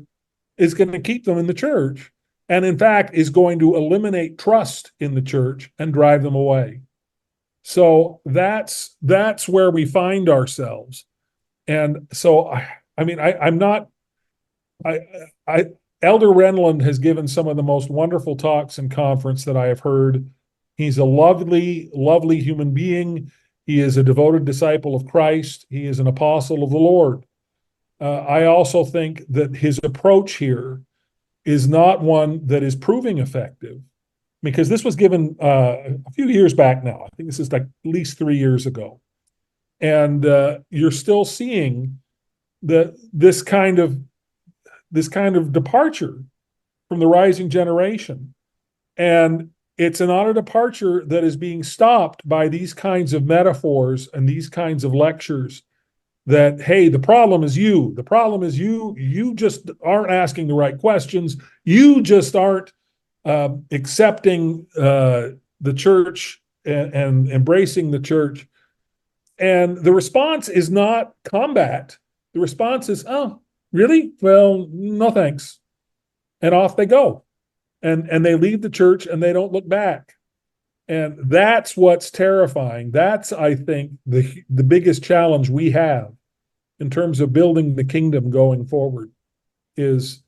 is going to keep them in the church. And in fact, is going to eliminate trust in the church and drive them away. So that's where we find ourselves. And so, Elder Renlund has given some of the most wonderful talks in conference that I have heard. He's a lovely, lovely human being. He is a devoted disciple of Christ. He is an apostle of the Lord. I also think that his approach here is not one that is proving effective, because this was given a few years back now. I think this is like at least 3 years ago. And you're still seeing this kind of departure from the rising generation. And it's not a departure that is being stopped by these kinds of metaphors and these kinds of lectures that, hey, the problem is you. The problem is you just aren't asking the right questions. You just aren't accepting the church and embracing the church. And the response is not combat. The response is, oh, really? Well, no thanks. And off they go. And they leave the church and they don't look back. And that's what's terrifying. That's, I think, the biggest challenge we have in terms of building the kingdom going forward is,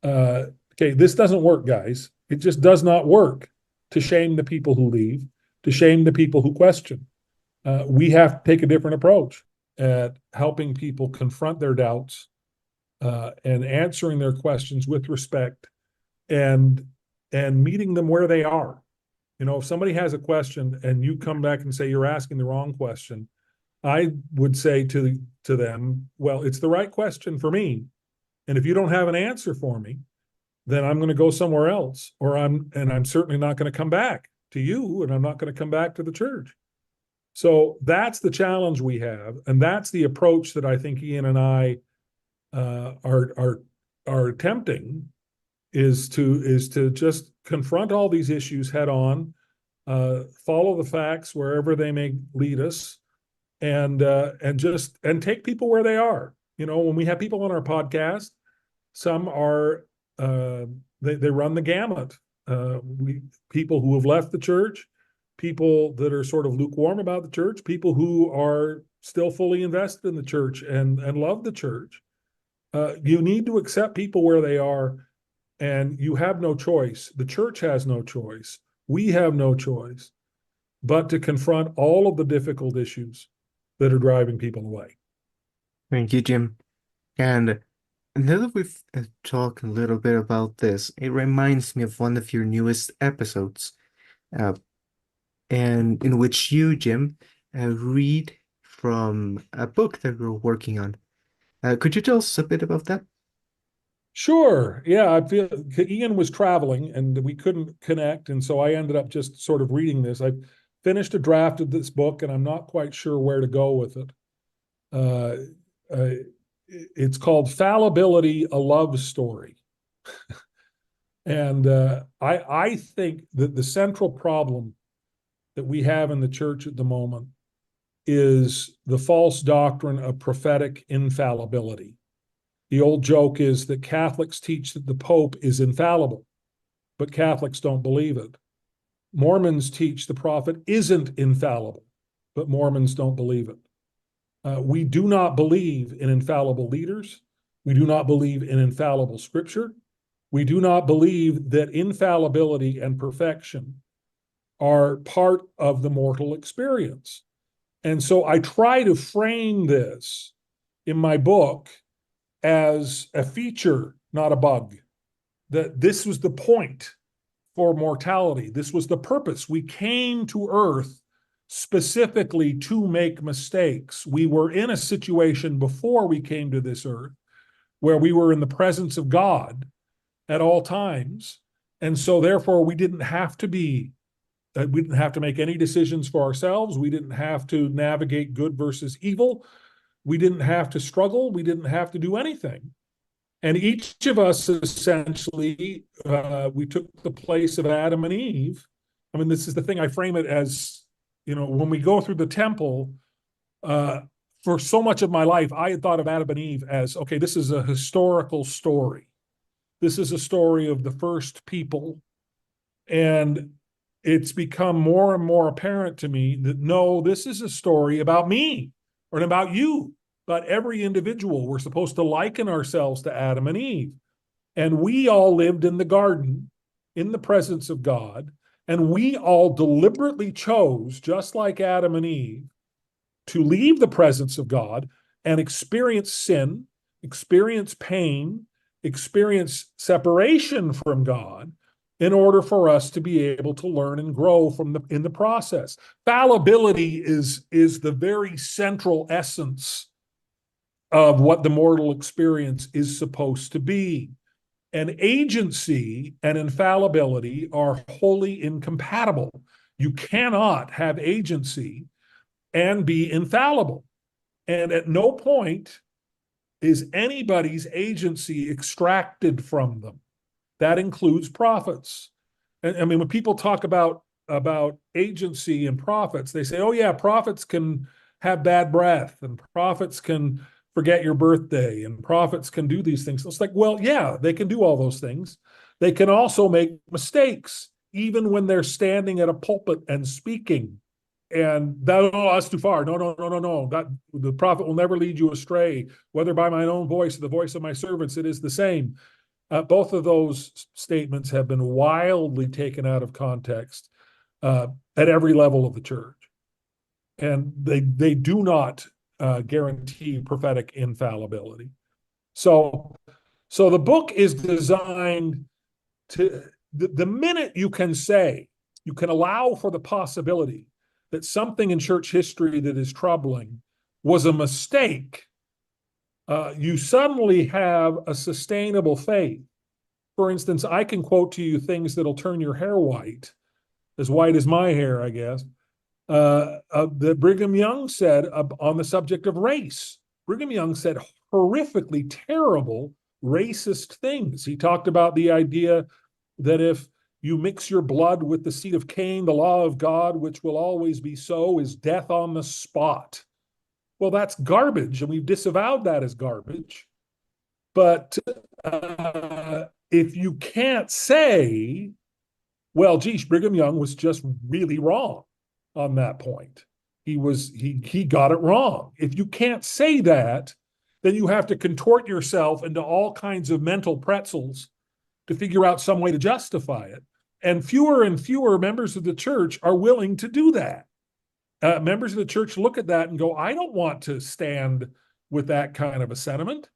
okay, this doesn't work, guys. It just does not work to shame the people who leave, to shame the people who question. We have to take a different approach at helping people confront their doubts and answering their questions with respect and meeting them where they are. If somebody has a question and you come back and say you're asking the wrong question, I would say to them, well, it's the right question for me. And if you don't have an answer for me, then I'm going to go somewhere else, or I'm certainly not going to come back to you, and I'm not going to come back to the church. So that's the challenge we have, and that's the approach that I think Ian and I are are attempting is to just confront all these issues head on, follow the facts wherever they may lead us, and take people where they are. You know, when we have people on our podcast, some are they run the gamut. People who have left the church, people that are sort of lukewarm about the church, people who are still fully invested in the church and love the church. You need to accept people where they are, and you have no choice. The church has no choice. We have no choice but to confront all of the difficult issues that are driving people away. Thank you, Jim. And now that we've talked a little bit about this, it reminds me of one of your newest episodes, uh, and in which you, Jim, read from a book that we're working on. Could you tell us a bit about that? Sure. Yeah, I feel Ian was traveling and we couldn't connect, and so I ended up just sort of reading this. I finished a draft of this book, and I'm not quite sure where to go with it. It's called Fallibility, a Love Story. And I think that the central problem that we have in the church at the moment is the false doctrine of prophetic infallibility. The old joke is that Catholics teach that the Pope is infallible, but Catholics don't believe it. Mormons teach the prophet isn't infallible, but Mormons don't believe it. We do not believe in infallible leaders. We do not believe in infallible scripture. We do not believe that infallibility and perfection are part of the mortal experience. And so I try to frame this in my book as a feature, not a bug. That this was the point for mortality. This was the purpose. We came to earth specifically to make mistakes. We were in a situation before we came to this earth where we were in the presence of God at all times. And so therefore we didn't have to make any decisions for ourselves. We didn't have to navigate good versus evil. We didn't have to struggle. We didn't have to do anything. And each of us essentially, we took the place of Adam and Eve. I mean, this is the thing, I frame it as, you know, when we go through the temple, for so much of my life, I had thought of Adam and Eve as, okay, this is a historical story. This is a story of the first people. And it's become more and more apparent to me that no, this is a story about me or about you, about every individual. We're supposed to liken ourselves to Adam and Eve. And we all lived in the garden in the presence of God. And we all deliberately chose, just like Adam and Eve, to leave the presence of God and experience sin, experience pain, experience separation from God in order for us to be able to learn and grow in the process. Fallibility is the very central essence of what the mortal experience is supposed to be. And agency and infallibility are wholly incompatible. You cannot have agency and be infallible. And at no point is anybody's agency extracted from them. That includes prophets. And I mean, when people talk about agency and prophets, they say, oh yeah, prophets can have bad breath and prophets can forget your birthday and prophets can do these things. It's like, well, yeah, they can do all those things. They can also make mistakes, even when they're standing at a pulpit and speaking. And that, oh, that's too far. No. That the prophet will never lead you astray, whether by my own voice or the voice of my servants, it is the same. Both of those statements have been wildly taken out of context at every level of the church. And they do not guarantee prophetic infallibility. So the book is designed to, the minute you can allow for the possibility that something in church history that is troubling was a mistake, you suddenly have a sustainable faith. For instance, I can quote to you things that'll turn your hair white as my hair, I guess, that Brigham Young said on the subject of race. Brigham Young said horrifically terrible racist things. He talked about the idea that if you mix your blood with the seed of Cain, the law of God, which will always be so, is death on the spot. Well, that's garbage, and we've disavowed that as garbage. But if you can't say, well, geez, Brigham Young was just really wrong on that point. He got it wrong. If you can't say that, then you have to contort yourself into all kinds of mental pretzels to figure out some way to justify it. And fewer members of the church are willing to do that. Members of the church look at that and go, I don't want to stand with that kind of a sentiment.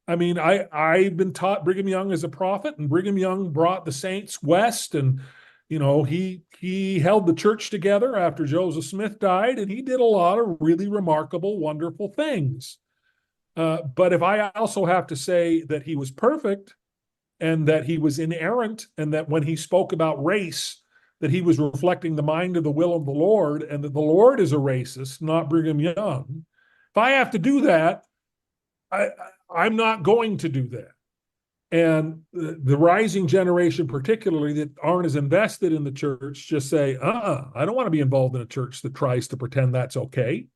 I mean, I've been taught Brigham Young as a prophet, and Brigham Young brought the saints west, and he held the church together after Joseph Smith died, and he did a lot of really remarkable, wonderful things. But if I also have to say that he was perfect and that he was inerrant, and that when he spoke about race, that he was reflecting the mind of the will of the Lord, and that the Lord is a racist, not Brigham Young, if I have to do that, I'm not going to do that. And the rising generation, particularly, that aren't as invested in the church, just say, I don't want to be involved in a church that tries to pretend that's okay.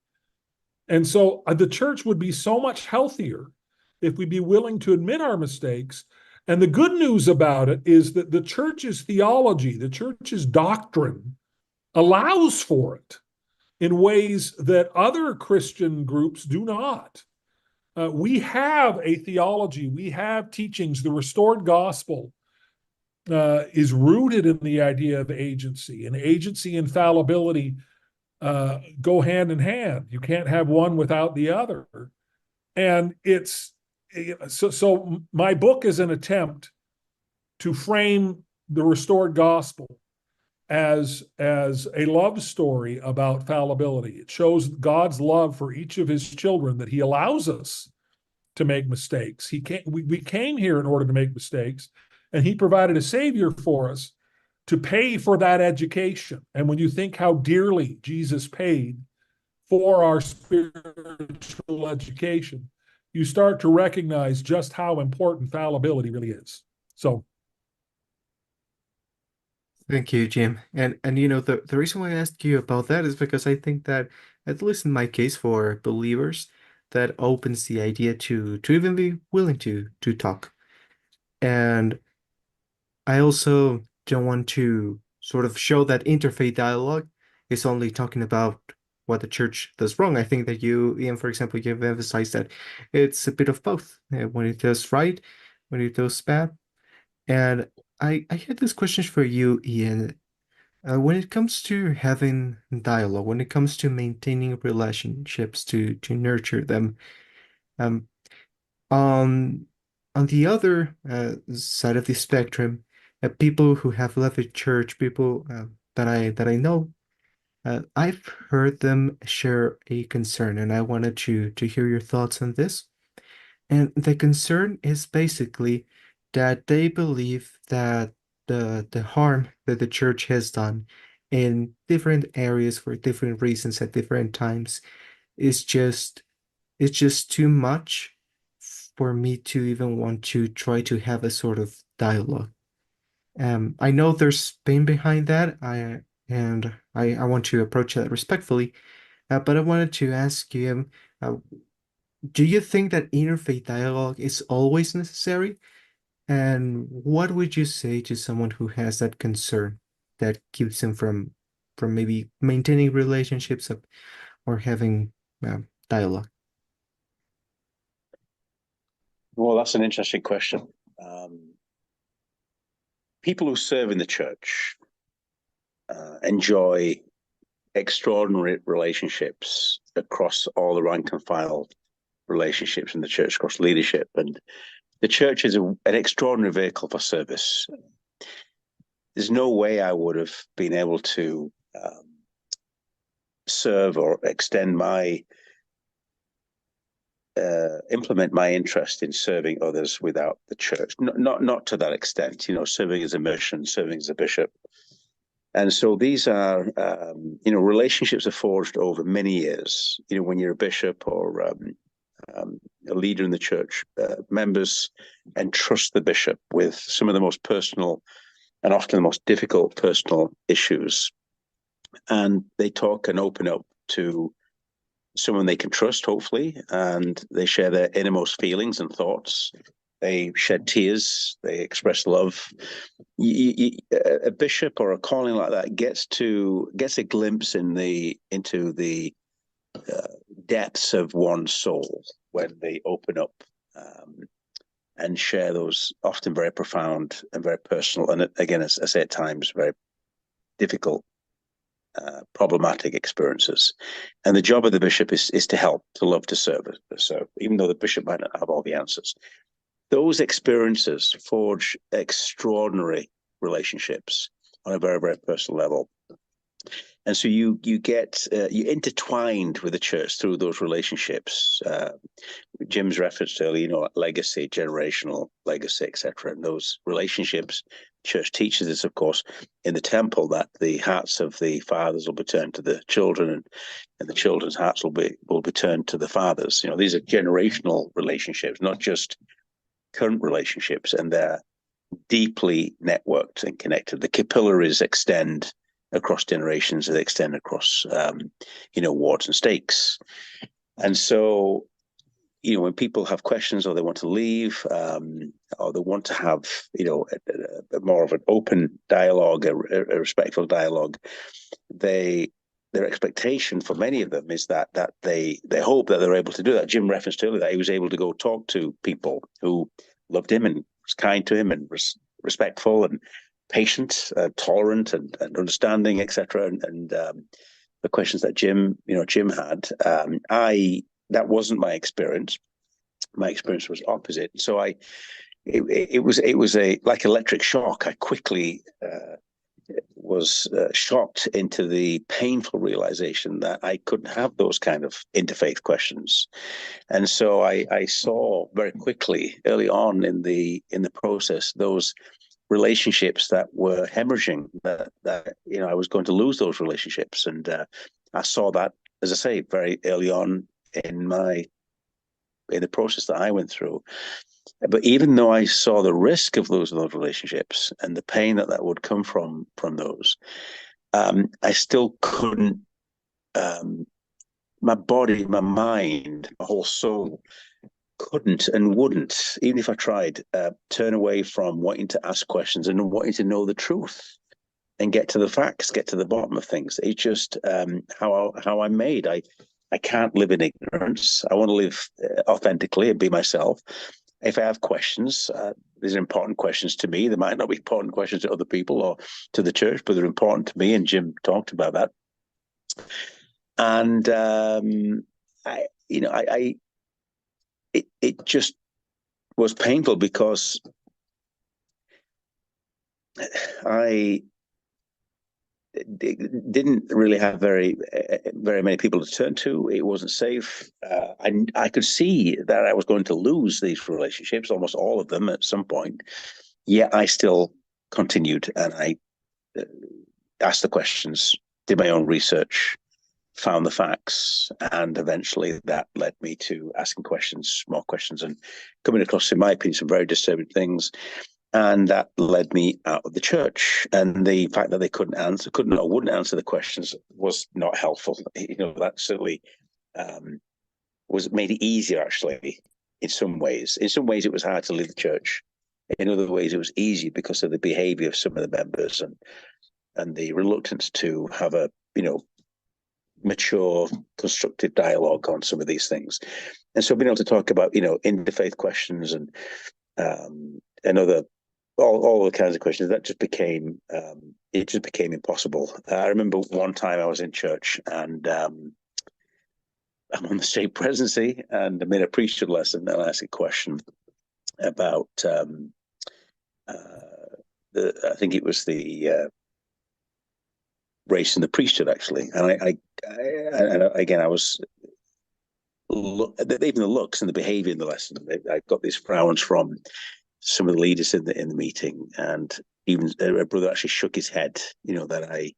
And so the church would be so much healthier if we'd be willing to admit our mistakes. And the good news about it is that the church's theology, the church's doctrine, allows for it in ways that other Christian groups do not. We have a theology, we have teachings. The restored gospel is rooted in the idea of agency, and agency and fallibility go hand in hand. You can't have one without the other. And so my book is an attempt to frame the restored gospel as a love story about fallibility. It shows God's love for each of his children, that he allows us to make mistakes. We came here in order to make mistakes, and he provided a savior for us to pay for that education. And when you think how dearly Jesus paid for our spiritual education, you start to recognize just how important fallibility really is. So Thank you, Jim. And the reason why I asked you about that is because I think that, at least in my case, for believers, that opens the idea to even be willing to talk. And I also don't want to sort of show that interfaith dialogue is only talking about what the church does wrong. I think that you, Ian, for example, you've emphasized that it's a bit of both. When it does right, when it does bad. And I had this question for you, Ian. When it comes to having dialogue, when it comes to maintaining relationships to nurture them, um, on the other side of the spectrum, people who have left the church, people that I know, I've heard them share a concern, and I wanted to hear your thoughts on this. And the concern is basically that they believe that the harm that the church has done in different areas for different reasons at different times is just it's just too much for me to even want to try to have a sort of dialogue. I know there's pain behind that. I want to approach that respectfully, but I wanted to ask you, do you think that interfaith dialogue is always necessary? And what would you say to someone who has that concern that keeps them from maybe maintaining relationships or having dialogue? Well, that's an interesting question. People who serve in the church enjoy extraordinary relationships across all the rank and file relationships in the church, across leadership. And the church is an extraordinary vehicle for service. There's no way I would have been able to serve or extend my implement my interest in serving others without the church. Not to that extent, serving as a mission, serving as a bishop. And so these are, relationships are forged over many years. When you're a bishop or a leader in the church, members entrust the bishop with some of the most personal and often the most difficult personal issues. And they talk and open up to someone they can trust, hopefully, and they share their innermost feelings and thoughts. They shed tears. They express love. A bishop or a calling like that gets a glimpse into the depths of one's soul when they open up and share those often very profound and very personal, and again, as I say, at times very difficult, problematic experiences. And the job of the bishop is to help, to love, to serve. So even though the bishop might not have all the answers, those experiences forge extraordinary relationships on a very, very personal level. And so you get intertwined with the church through those relationships. Jim's referenced earlier, legacy, generational legacy, etc. And those relationships, church teaches us, of course, in the temple, that the hearts of the fathers will be turned to the children, and the children's hearts will be turned to the fathers. These are generational relationships, not just current relationships, and they're deeply networked and connected. The capillaries extend across generations, they extend across wards and stakes. And so when people have questions, or they want to leave, or they want to have more of an open dialogue, a respectful dialogue, their expectation for many of them is that they hope that they're able to do that. Jim referenced earlier that he was able to go talk to people who loved him and was kind to him and was respectful and patient, tolerant, and understanding, etc. And the questions that Jim had, that wasn't my experience. My experience was opposite. So it was like electric shock. I quickly was shocked into the painful realization that I couldn't have those kind of interfaith questions. And so I saw very quickly, early on in the process, those relationships that were hemorrhaging, that I was going to lose those relationships. And I saw that, as I say, very early on in the process that I went through. But even though I saw the risk of losing those relationships and the pain that would come from those, I still couldn't, my body, my mind, my whole soul couldn't and wouldn't, even if I tried, turn away from wanting to ask questions and wanting to know the truth and get to the facts, get to the bottom of things. It's just how I'm made. I can't live in ignorance. I want to live authentically and be myself. If I have questions, these are important questions to me. They might not be important questions to other people or to the church, but they're important to me. And Jim talked about that. And it just was painful because I didn't really have very many people to turn to. It wasn't safe. I could see that I was going to lose these relationships, almost all of them at some point. Yet I still continued, and I asked the questions, did my own research, found the facts, and eventually that led me to asking more questions, and coming across, in my opinion, some very disturbing things. And that led me out of the church. And the fact that they wouldn't answer the questions was not helpful. That certainly made it easier, actually, in some ways. In some ways, it was hard to leave the church. In other ways, it was easy because of the behavior of some of the members and the reluctance to have a, mature, constructive dialogue on some of these things. And so being able to talk about, interfaith questions and other all the kinds of questions, that just became impossible. I remember one time I was in church and I'm on the stake presidency and I'm in a priesthood lesson, and I asked a question about I think it was the race in the priesthood, actually. And I was even the looks and the behavior in the lesson. I got these frowns from some of the leaders in the meeting, and even a brother actually shook his head, that I,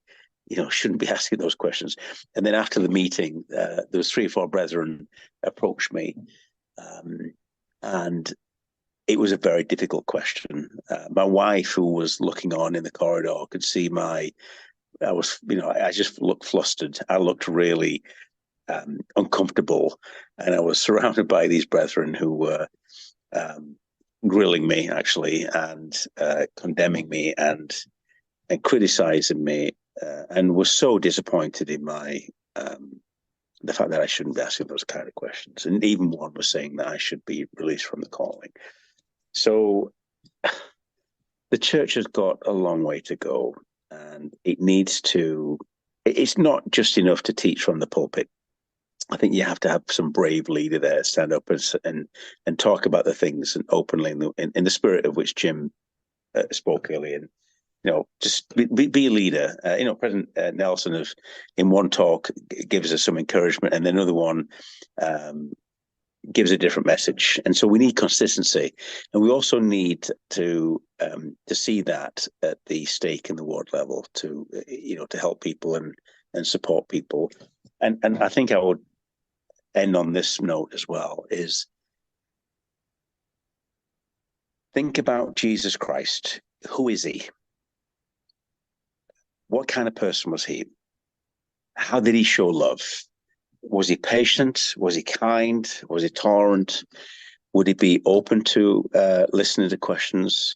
shouldn't be asking those questions. And then after the meeting, there was 3 or 4 brethren approached me And it was a very difficult question. My wife, who was looking on in the corridor, could see I just looked flustered. I looked really uncomfortable, and I was surrounded by these brethren who were grilling me, actually, and condemning me and criticizing me, and was so disappointed in the fact that I shouldn't be asking those kind of questions. And even one was saying that I should be released from the calling. So the church has got a long way to go, and it's not just enough to teach from the pulpit. I think you have to have some brave leader there, stand up and talk about the things and openly in the spirit of which Jim spoke earlier. And just be a leader. President Nelson, in one talk, gives us some encouragement, and another one gives a different message. And so we need consistency, and we also need to see that at the stake and the ward level to help people and support people. And I think I would end on this note as well: is think about Jesus Christ. Who is he? What kind of person was he? How did he show love? Was he patient? Was he kind? Was he tolerant? Would he be open to listening to questions?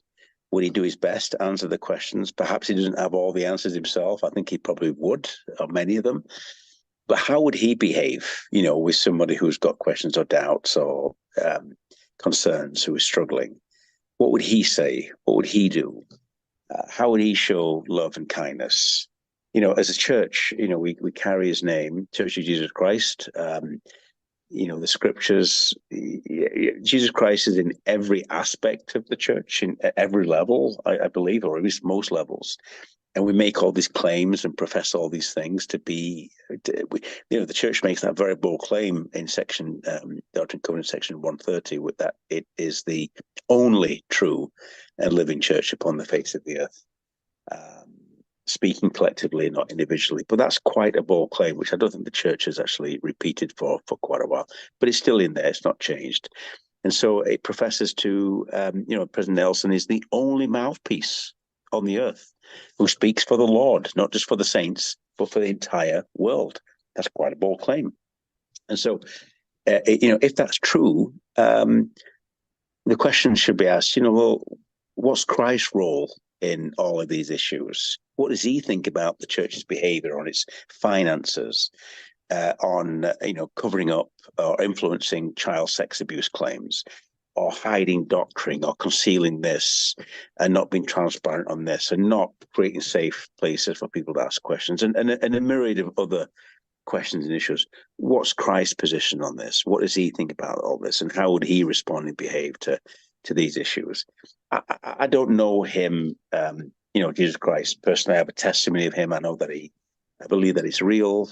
Would he do his best to answer the questions? Perhaps he doesn't have all the answers himself. I think he probably would, or many of them. But how would he behave, with somebody who's got questions or doubts or concerns, who is struggling? What would he say? What would he do? How would he show love and kindness? As a church, we carry his name, Church of Jesus Christ. The scriptures, Jesus Christ is in every aspect of the church, at every level, I believe, or at least most levels. And we make all these claims and profess all these things the church makes that very bold claim in section, Doctrine and Covenants, section 130, with that it is the only true and living church upon the face of the earth. Speaking collectively, not individually. But that's quite a bold claim, which I don't think the church has actually repeated for quite a while. But it's still in there. It's not changed. And so it professes to, President Nelson is the only mouthpiece on the earth who speaks for the Lord, not just for the saints, but for the entire world. That's quite a bold claim. And so, if that's true, the question should be asked, what's Christ's role in all of these issues? What does he think about the church's behavior, on its finances, on covering up or influencing child sex abuse claims, or hiding doctrine, or concealing this, and not being transparent on this, and not creating safe places for people to ask questions, and a myriad of other questions and issues? What's Christ's position on this? What does he think about all this, and how would he respond and behave to these issues? I don't know him, Jesus Christ personally. I have a testimony of him. I know that I believe that it's real.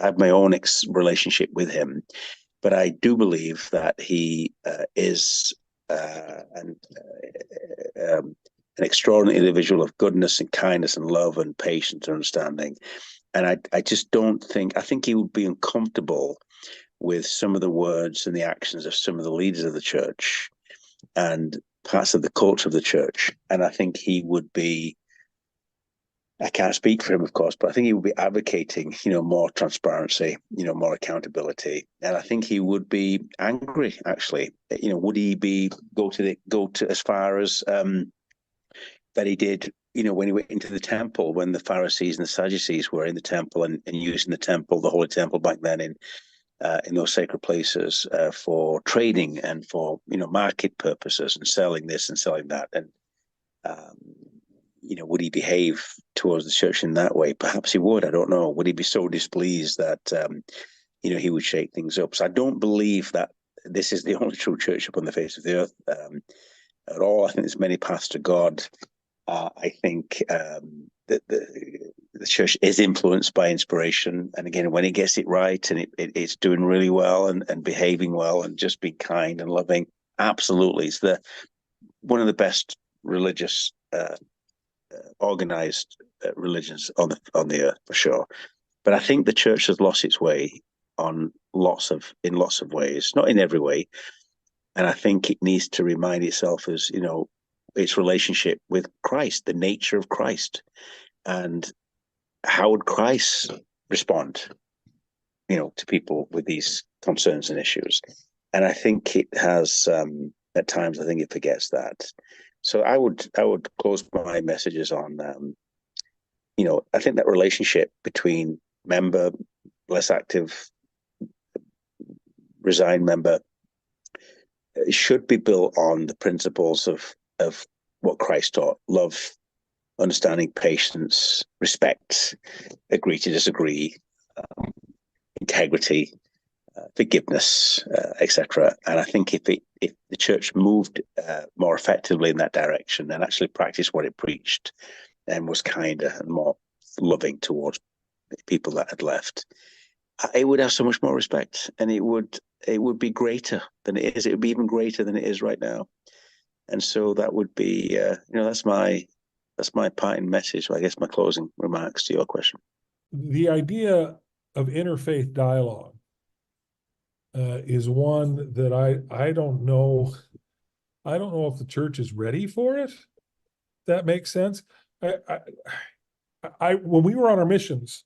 I have my own relationship with him, but I do believe that he is an extraordinary individual of goodness and kindness and love and patience and understanding. And I just don't think, I think he would be uncomfortable with some of the words and the actions of some of the leaders of the church and parts of the culture of the church. And I think he would be, I can't speak for him, of course, but I think he would be advocating, more transparency, more accountability. And I think he would be angry, actually. Would he go to as far as that he did, when he went into the temple, when the Pharisees and the Sadducees were in the temple and using the temple, the holy temple back then in those sacred places for trading and for, market purposes, and selling this and selling that. And, would he behave towards the church in that way? Perhaps he would. I don't know. Would he be so displeased that, he would shake things up? So I don't believe that this is the only true church upon the face of the earth at all. I think there's many paths to God. I think that the church is influenced by inspiration. And again, when it gets it right and it's doing really well and behaving well and just being kind and loving, absolutely. It's one of the best religious organized religions on the earth, for sure. But I think the church has lost its way in lots of ways, not in every way. And I think it needs to remind itself as, its relationship with Christ, the nature of Christ, and how would Christ respond, to people with these concerns and issues. And I think it has, at times, I think it forgets that. So I would close my messages on, I think that relationship between member, less active, resigned member, should be built on the principles of what Christ taught: love, understanding, patience, respect, agree to disagree, integrity, forgiveness, etc. And I think if the church moved more effectively in that direction and actually practiced what it preached and was kinder and more loving towards people that had left, it would have so much more respect, and it would be greater than it is. It would be even greater than it is right now. And so that would be, that's my parting message. I guess my closing remarks to your question. The idea of interfaith dialogue is one that I don't know. I don't know if the church is ready for it. That makes sense. I when we were on our missions,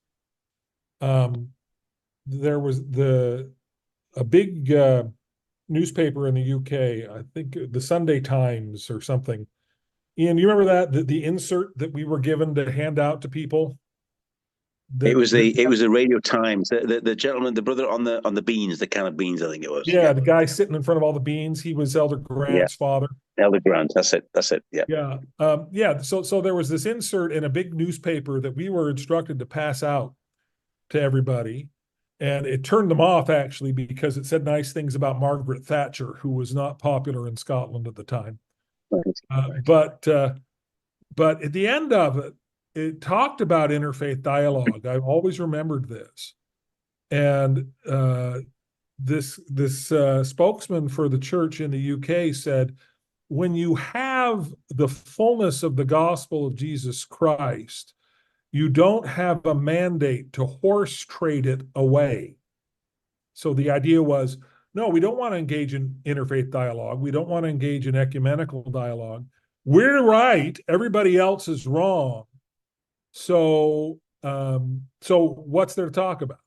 there was a big newspaper in the UK, I think the Sunday Times or something. Ian, you remember that the insert that we were given to hand out to people? It was the Radio Times. The gentleman, the brother on the beans, the can of beans, I think it was. Yeah, the guy sitting in front of all the beans. He was Elder Grant's father. Elder Grant. That's it. Yeah. Yeah. So there was this insert in a big newspaper that we were instructed to pass out to everybody. And it turned them off, actually, because it said nice things about Margaret Thatcher, who was not popular in Scotland at the time. But at the end of it, it talked about interfaith dialogue. I've always remembered this. And this spokesman for the church in the UK said, when you have the fullness of the gospel of Jesus Christ, you don't have a mandate to horse trade it away. So the idea was, no, we don't want to engage in interfaith dialogue. We don't want to engage in ecumenical dialogue. We're right. Everybody else is wrong. So what's there to talk about?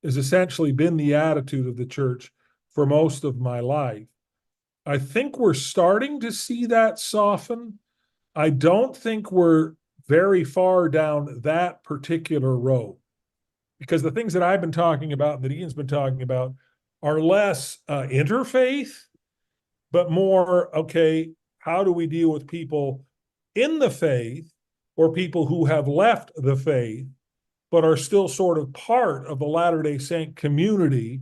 Has essentially been the attitude of the church for most of my life. I think we're starting to see that soften. I don't think we're very far down that particular road, because the things that I've been talking about and that Ian's been talking about are less interfaith, but more, okay, how do we deal with people in the faith or people who have left the faith but are still sort of part of the Latter-day Saint community,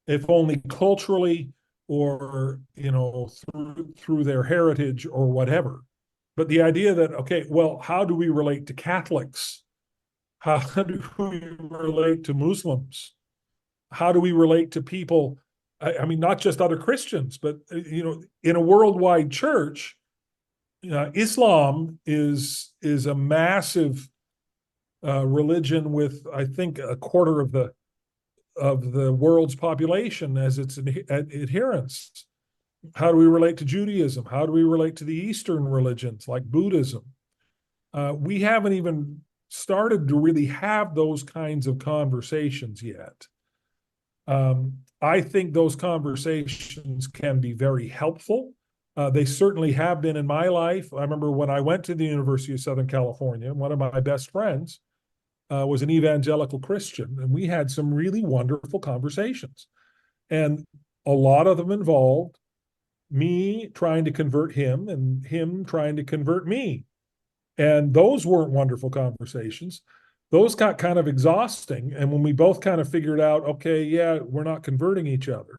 if only culturally or, through their heritage or whatever. But the idea that, okay, well, how do we relate to Catholics? How do we relate to Muslims? How do we relate to people? I mean, not just other Christians, but, in a worldwide church, Islam is a massive religion with, I think, a quarter of the world's population as its adherents. How do we relate to Judaism? How do we relate to the Eastern religions like Buddhism? We haven't even started to really have those kinds of conversations yet. I think those conversations can be very helpful. They certainly have been in my life. I remember when I went to the University of Southern California, one of my best friends was an evangelical Christian, and we had some really wonderful conversations. And a lot of them involved me trying to convert him and him trying to convert me. And those weren't wonderful conversations. Those got kind of exhausting. And when we both kind of figured out, okay, yeah, we're not converting each other,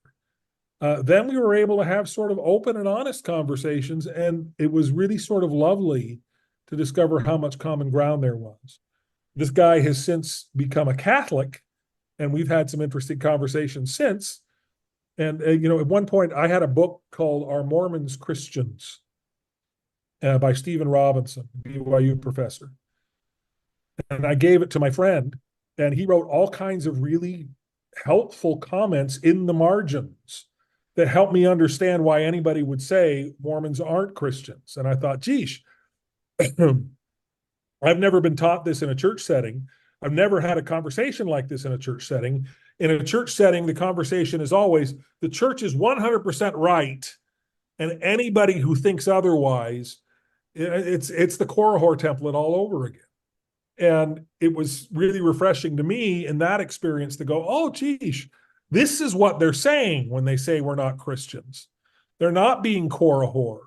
then we were able to have sort of open and honest conversations. And it was really sort of lovely to discover how much common ground there was. This guy has since become a Catholic, and we've had some interesting conversations since. And, at one point I had a book called Are Mormons Christians? By Stephen Robinson, BYU professor. And I gave it to my friend, and he wrote all kinds of really helpful comments in the margins. that helped me understand why anybody would say Mormons aren't Christians. And I thought, geez, I've never been taught this in a church setting. I've never had a conversation like this in a church setting. In a church setting, the conversation is always, the church is 100% right, and anybody who thinks otherwise, it's the Korihor template all over again. And it was really refreshing to me in that experience to go, oh, geez, this is what they're saying when they say we're not Christians. They're not being Korihor.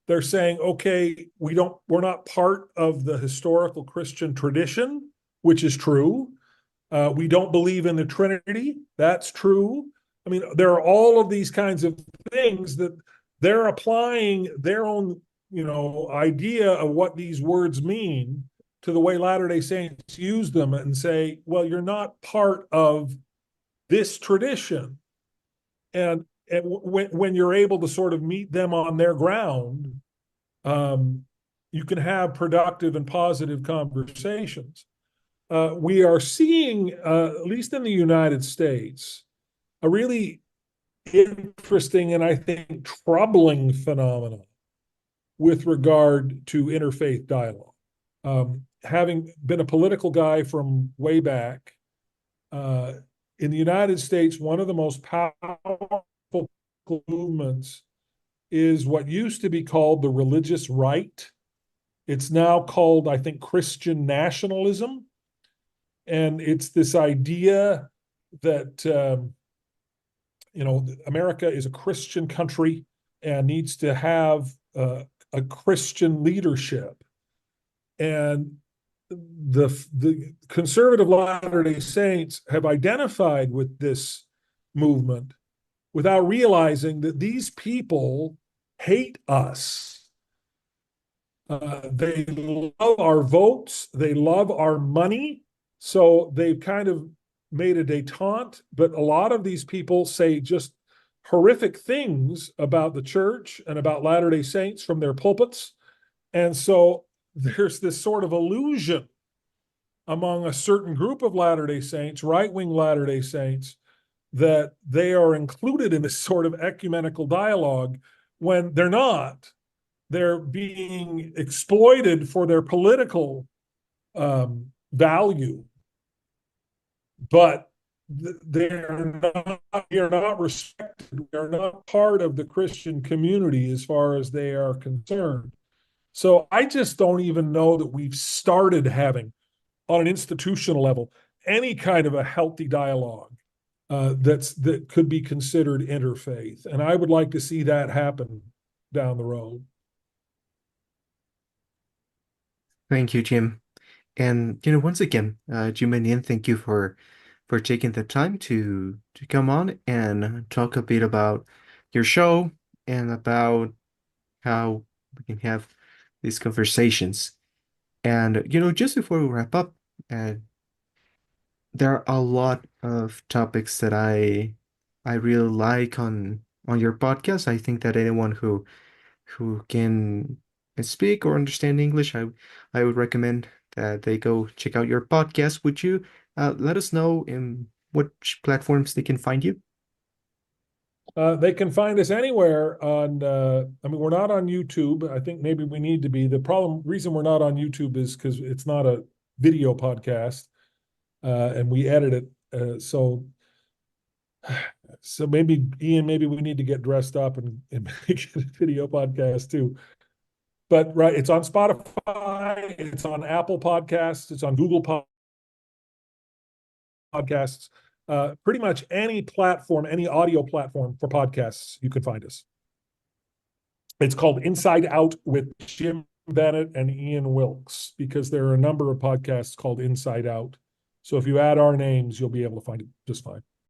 They're saying, okay, we're not part of the historical Christian tradition, which is true. We don't believe in the Trinity. That's true. I mean, there are all of these kinds of things that they're applying their own, idea of what these words mean to the way Latter-day Saints use them and say, well, you're not part of this tradition. And when you're able to sort of meet them on their ground, you can have productive and positive conversations. We are seeing, at least in the United States, a really interesting and I think troubling phenomenon with regard to interfaith dialogue. Having been a political guy from way back, in the United States, one of the most powerful movements is what used to be called the religious right. It's now called, I think, Christian nationalism. And it's this idea that, America is a Christian country and needs to have a Christian leadership. And the conservative Latter-day Saints have identified with this movement without realizing that these people hate us. They love our votes. They love our money. So they've kind of made a detente, but a lot of these people say just horrific things about the church and about Latter-day Saints from their pulpits. And so there's this sort of illusion among a certain group of Latter-day Saints, right-wing Latter-day Saints, that they are included in this sort of ecumenical dialogue when they're not. They're being exploited for their political value, but they're not respected. They're not part of the Christian community as far as they are concerned. So I just don't even know that we've started having, on an institutional level, any kind of a healthy dialogue that could be considered interfaith. And I would like to see that happen down the road. Thank you, Jim. And once again, Jim and Ian, thank you for taking the time to come on and talk a bit about your show and about how we can have these conversations. And just before we wrap up, there are a lot of topics that I really like on your podcast. I think that anyone who can speak or understand English, I would recommend that they go check out your podcast. Would you let us know in which platforms they can find you? They can find us anywhere on, we're not on YouTube. I think maybe we need to be. The reason we're not on YouTube is because it's not a video podcast, and we edit it. So maybe, Ian, maybe we need to get dressed up and make it a video podcast too. But right, it's on Spotify, it's on Apple Podcasts, it's on Google Podcasts. Pretty much any platform, any audio platform for podcasts, you can find us. It's called Inside Out with Jim Bennett and Ian Wilks, because there are a number of podcasts called Inside Out. So if you add our names, you'll be able to find it just fine.